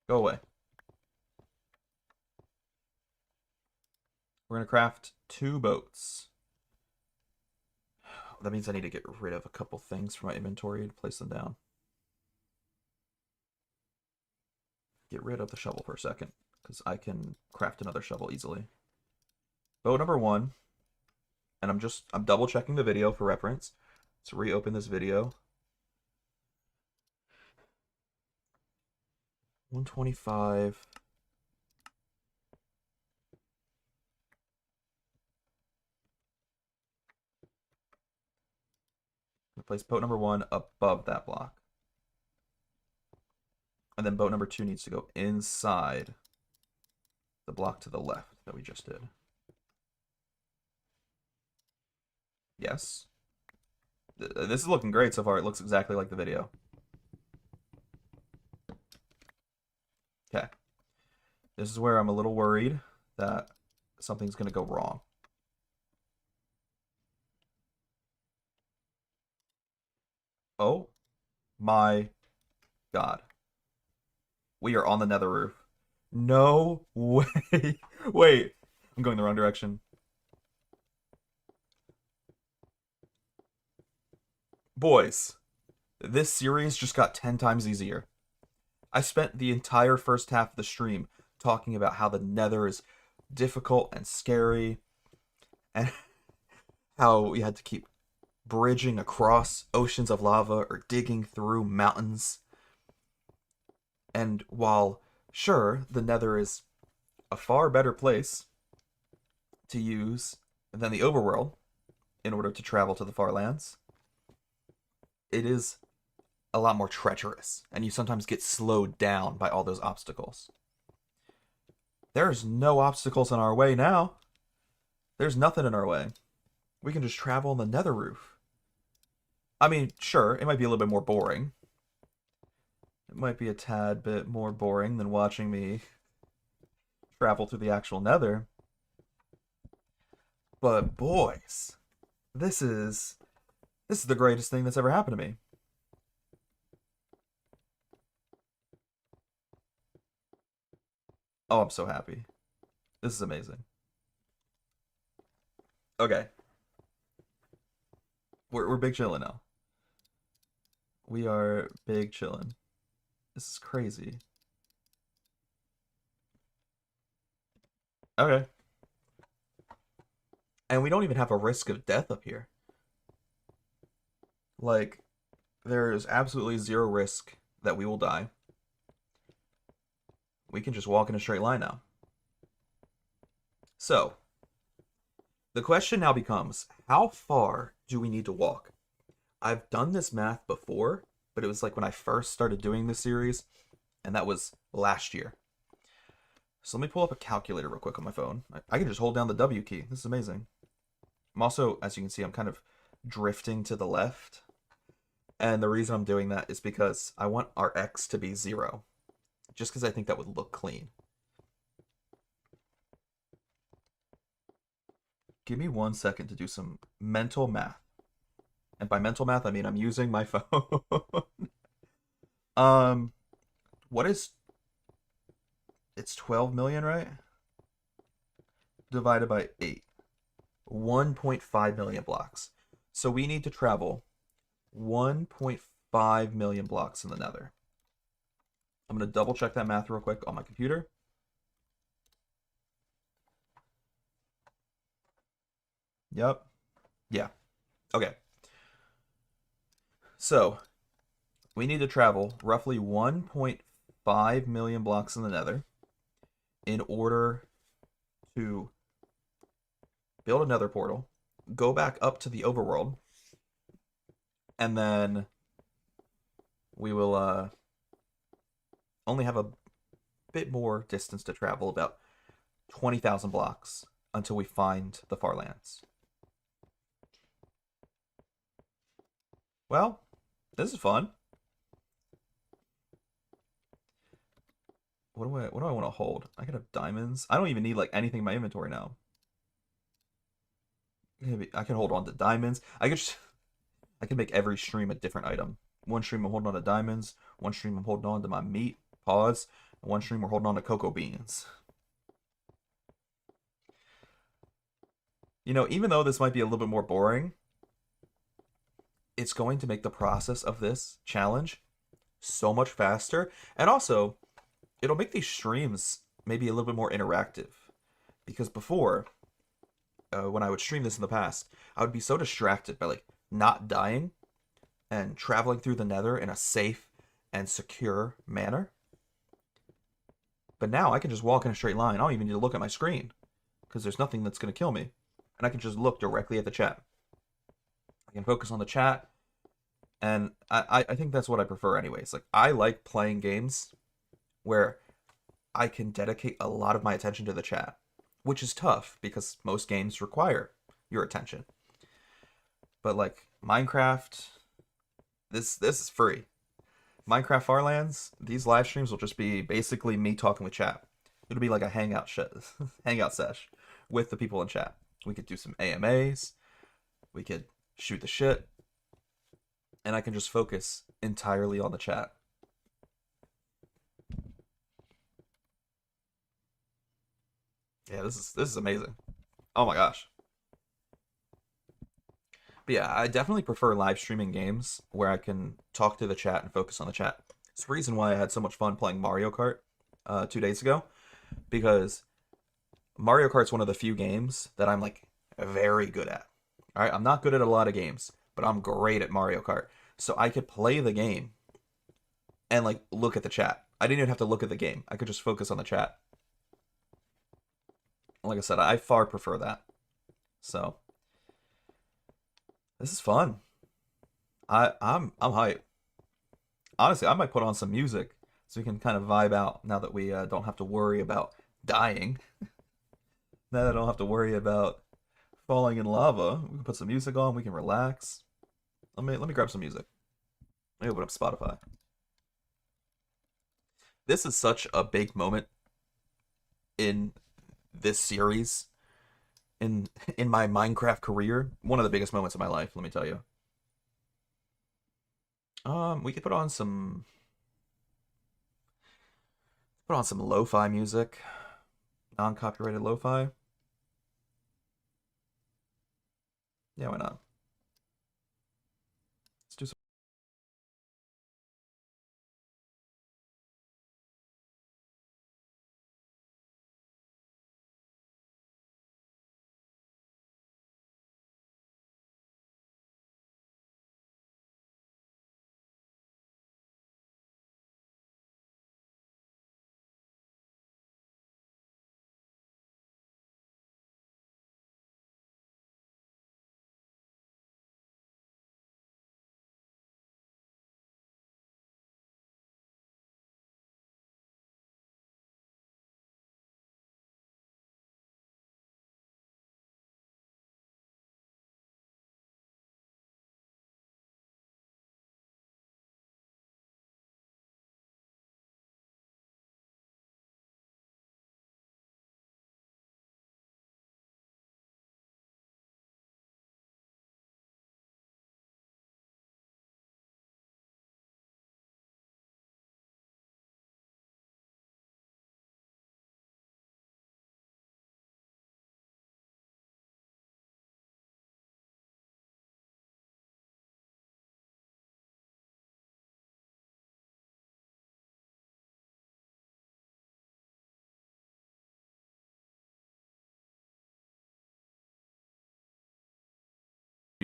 Go away. We're going to craft 2 boats. That means I need to get rid of a couple things from my inventory to place them down. Get rid of the shovel for a second, because I can craft another shovel easily. Boat number 1. And I'm double checking the video for reference. Let's reopen this video. 125. Place boat number 1 above that block. And then boat number 2 needs to go inside the block to the left that we just did. Yes. This is looking great so far. It looks exactly like the video. Okay. This is where I'm a little worried that something's going to go wrong. Oh my God. We are on the nether roof. No way. Wait. I'm going the wrong direction. Boys, this series just got 10 times easier. I spent the entire first half of the stream talking about how the nether is difficult and scary, and how we had to keep bridging across oceans of lava or digging through mountains. And while, sure, the nether is a far better place to use than the overworld in order to travel to the far lands, it is a lot more treacherous, and you sometimes get slowed down by all those obstacles. There's no obstacles in our way now. There's nothing in our way. We can just travel on the nether roof. I mean, sure, it might be a little bit more boring. It might be a tad bit more boring than watching me travel through the actual nether. But boys, this is the greatest thing that's ever happened to me. Oh, I'm so happy. This is amazing. Okay. We're big chillin' now. We are big chillin'. This is crazy. Okay. And we don't even have a risk of death up here. Like, there is absolutely zero risk that we will die. We can just walk in a straight line now. So, the question now becomes, how far do we need to walk? I've done this math before, but it was like when I first started doing this series, and that was last year. So let me pull up a calculator real quick on my phone. I can just hold down the W key. This is amazing. I'm also, as you can see, I'm kind of drifting to the left. And the reason I'm doing that is because I want our X to be 0. Just because I think that would look clean. Give me 1 second to do some mental math. And by mental math, I mean I'm using my phone. um, what is... It's 12 million, right? Divided by 8. 1.5 million blocks. So we need to travel 1.5 million blocks in the nether. I'm going to double check that math real quick on my computer. Yep. Yeah. Okay. So we need to travel roughly 1.5 million blocks in the nether in order to build another portal, go back up to the overworld, and then we will only have a bit more distance to travel, about 20,000 blocks, until we find the far lands. Well, this is fun. What do I want to hold? I could have diamonds. I don't even need like anything in my inventory now. I can hold on to diamonds. I can make every stream a different item. One stream I'm holding on to diamonds. One stream I'm holding on to my meat. Pause. And one stream we're holding on to cocoa beans. You know, even though this might be a little bit more boring, it's going to make the process of this challenge so much faster. And also, it'll make these streams maybe a little bit more interactive. Because before, when I would stream this in the past, I would be so distracted by like not dying and traveling through the nether in a safe and secure manner. But now I can just walk in a straight line. I don't even need to look at my screen because there's nothing that's going to kill me. And I can just look directly at the chat. I can focus on the chat. And I think that's what I prefer anyways. Like, I like playing games where I can dedicate a lot of my attention to the chat, which is tough because most games require your attention. But like Minecraft, this is free. Minecraft Farlands, these live streams will just be basically me talking with chat. It'll be like a hangout sesh with the people in chat. We could do some AMAs, we could shoot the shit, and I can just focus entirely on the chat. Yeah, this is amazing. Oh my gosh. But yeah, I definitely prefer live streaming games where I can talk to the chat and focus on the chat. It's the reason why I had so much fun playing Mario Kart 2 days ago, because Mario Kart's one of the few games that I'm like very good at. All right, I'm not good at a lot of games, but I'm great at Mario Kart. So I could play the game and like look at the chat. I didn't even have to look at the game. I could just focus on the chat. Like I said, I far prefer that. So this is fun. I'm hyped. Honestly, I might put on some music so we can kind of vibe out now that we don't have to worry about dying. Now that I don't have to worry about falling in lava. We can put some music on. We can relax. Let me grab some music. Let me open up Spotify. This is such a big moment in this series, in my Minecraft career. One of the biggest moments of my life, let me tell you. We could put on some lo-fi music, non-copyrighted lo-fi. Yeah, why not? Let's do some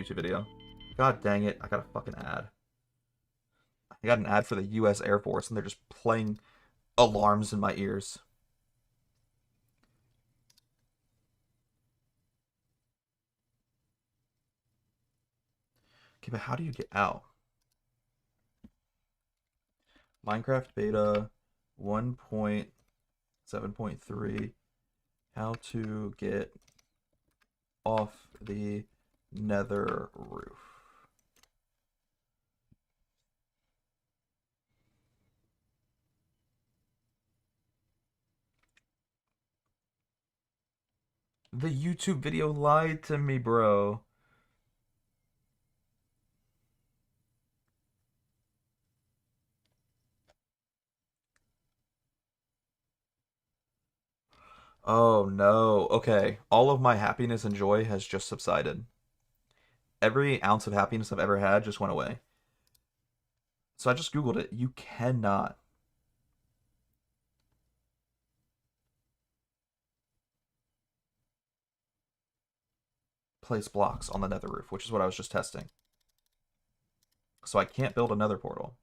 YouTube video. God dang it, I got a fucking ad. I got an ad for the US Air Force and they're just playing alarms in my ears. Okay, but how do you get out? Minecraft beta 1.7.3. How to get off the nether roof. The YouTube video lied to me, bro. Oh no. Okay. All of my happiness and joy has just subsided. Every ounce of happiness I've ever had just went away. So I just Googled it. You cannot place blocks on the nether roof, which is what I was just testing. So I can't build another portal.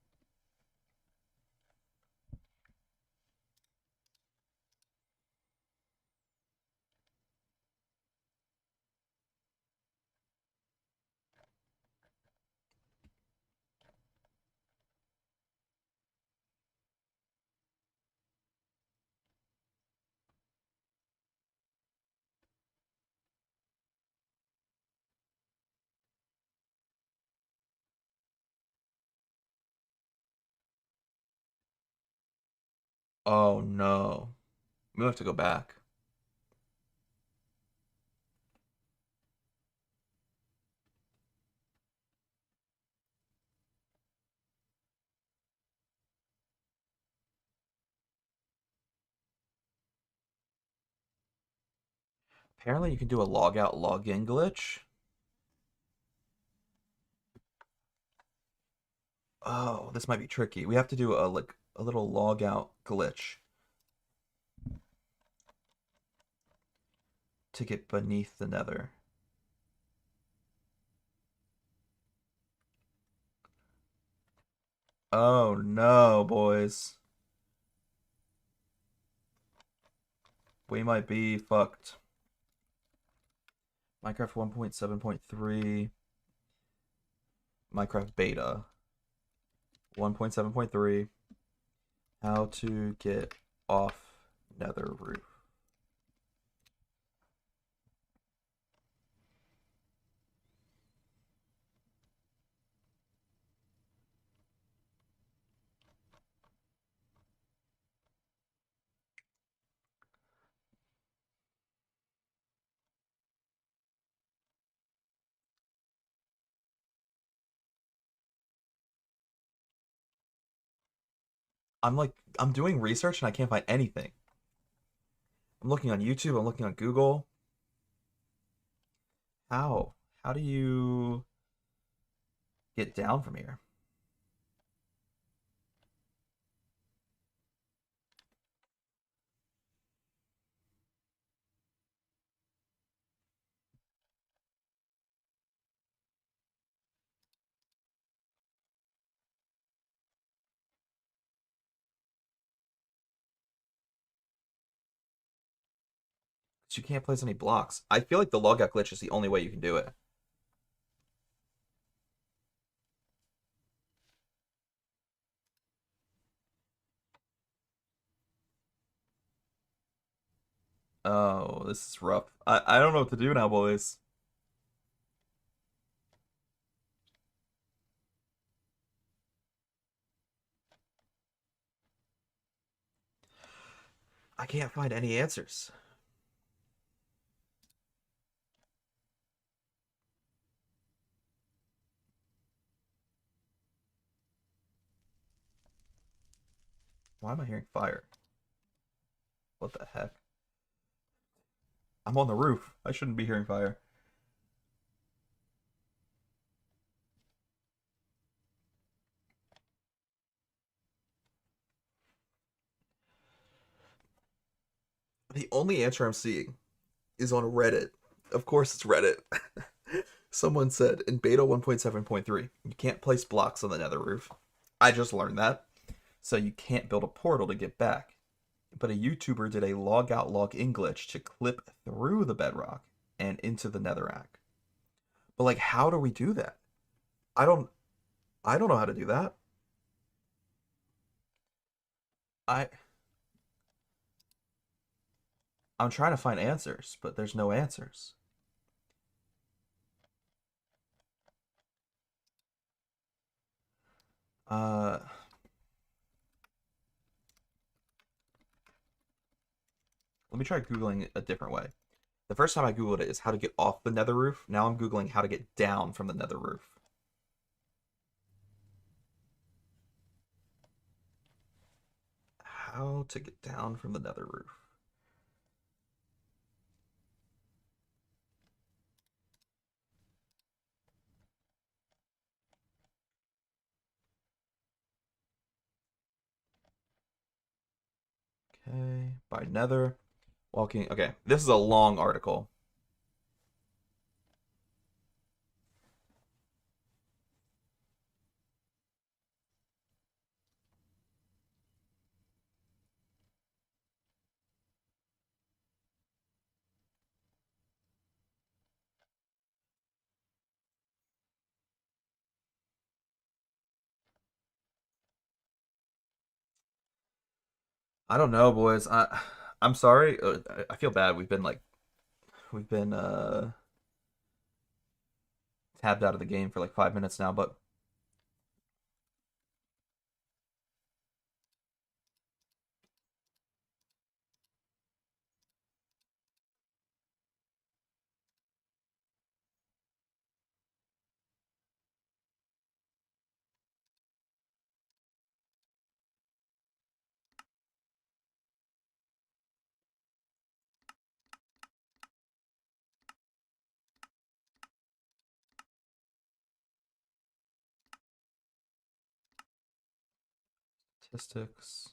Oh no. We have to go back. Apparently you can do a log out, log in glitch. Oh, this might be tricky. We have to do a little log out glitch to get beneath the nether. Oh no, boys. We might be fucked. Minecraft 1.7.3. Minecraft beta 1.7.3. How to get off nether roof. I'm doing research and I can't find anything. I'm looking on YouTube, I'm looking on Google. How? How do you get down from here? You can't place any blocks. I feel like the logout glitch is the only way you can do it. Oh, this is rough. I don't know what to do now, boys. I can't find any answers. Why am I hearing fire? What the heck? I'm on the roof. I shouldn't be hearing fire. The only answer I'm seeing is on Reddit. Of course, it's Reddit. Someone said in beta 1.7.3, you can't place blocks on the nether roof. I just learned that. So you can't build a portal to get back. But a YouTuber did a log out log in glitch to clip through the bedrock and into the netherrack. But like how do we do that? I don't I don't know how to do that. I I'm trying to find answers, but there's no answers. Uh Let me try googling a different way. The first time I googled it is how to get off the nether roof. Now I'm googling how to get down from the nether roof. How to get down from the nether roof. Okay, by nether. Walking. Okay, this is a long article. I don't know, boys. I'm sorry. I feel bad. We've been tabbed out of the game for like 5 minutes now, but statistics.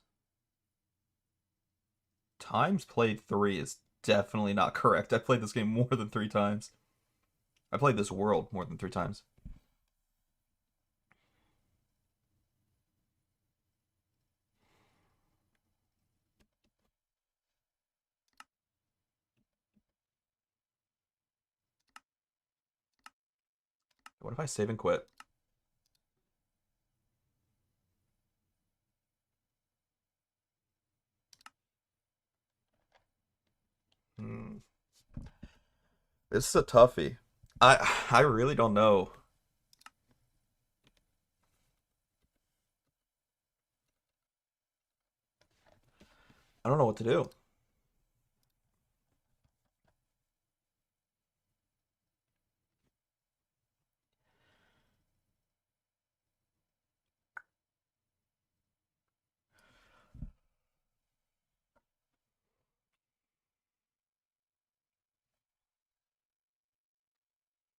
Times played 3 is definitely not correct. I played this game more than 3 times. I played this world more than 3 times. What if I save and quit? Hmm. This is a toughie. I really don't know. I don't know what to do.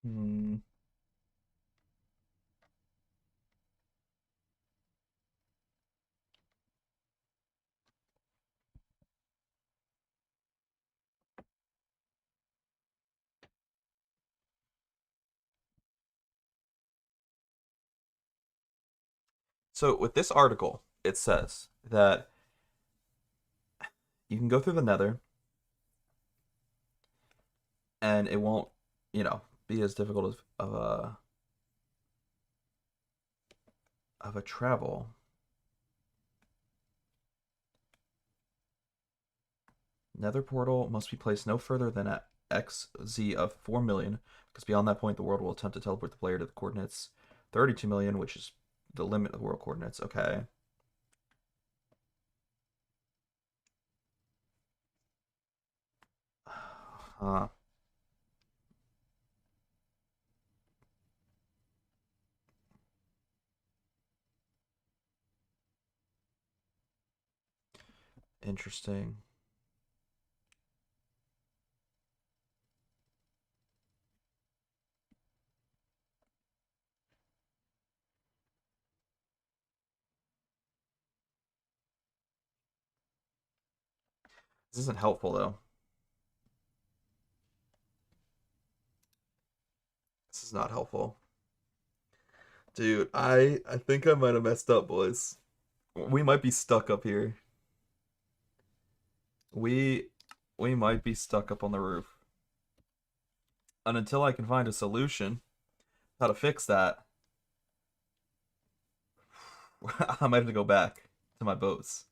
Hmm. So with this article, it says that you can go through the nether and it won't, be as difficult of a travel. Nether portal must be placed no further than at XZ of 4 million, because beyond that point, the world will attempt to teleport the player to the coordinates 32 million, which is the limit of world coordinates. Okay. Huh. Interesting. This isn't helpful, though. This is not helpful. Dude, I think I might have messed up, boys. We might be stuck up here. We we might be stuck up on the roof. And until I can find a solution how to fix that, I might have to go back to my boats.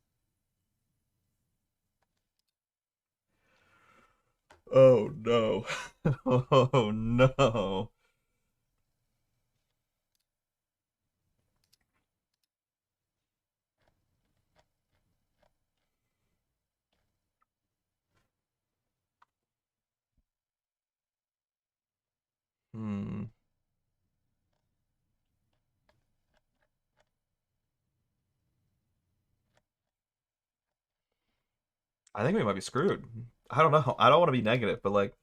Oh no. Oh no. Hmm. I think we might be screwed. I don't know. I don't want to be negative, but like,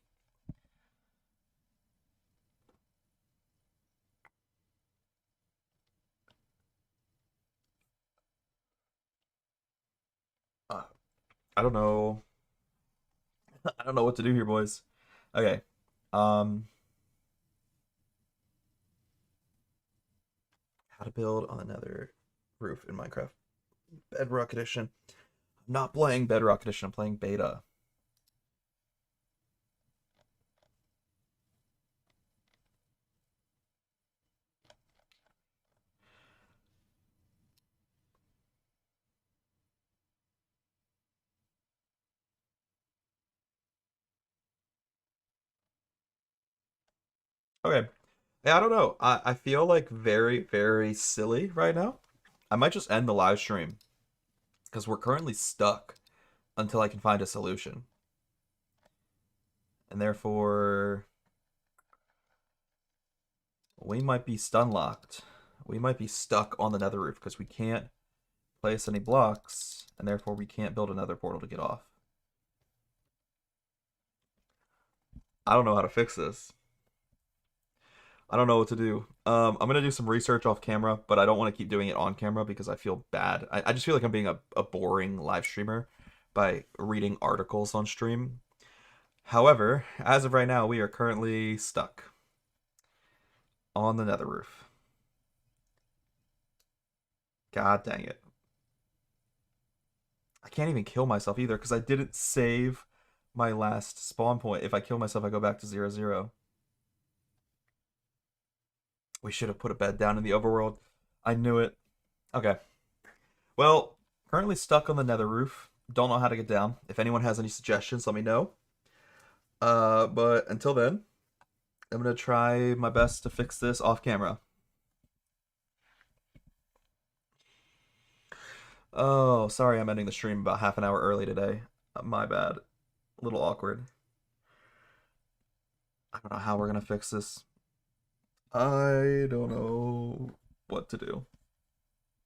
uh, I don't know. I don't know what to do here, boys. Okay. Um, how to build on another roof in Minecraft. Bedrock Edition. I'm not playing Bedrock Edition. I'm playing beta. Okay. Yeah, I don't know. I feel like very, very silly right now. I might just end the live stream because we're currently stuck until I can find a solution. And therefore, we might be stun locked. We might be stuck on the nether roof because we can't place any blocks, and therefore we can't build another portal to get off. I don't know how to fix this. I don't know what to do. I'm gonna do some research off camera, but I don't want to keep doing it on camera because I feel bad. I just feel like I'm being a boring live streamer by reading articles on stream. However, as of right now, we are currently stuck on the nether roof. God dang it. I can't even kill myself either because I didn't save my last spawn point. If I kill myself, I go back to 0-0. We should have put a bed down in the overworld. I knew it. Okay. Well, currently stuck on the nether roof. Don't know how to get down. If anyone has any suggestions, let me know. But until then, I'm gonna try my best to fix this off camera. Oh, sorry, I'm ending the stream about half an hour early today. My bad. A little awkward. I don't know how we're gonna fix this. I don't know what to do.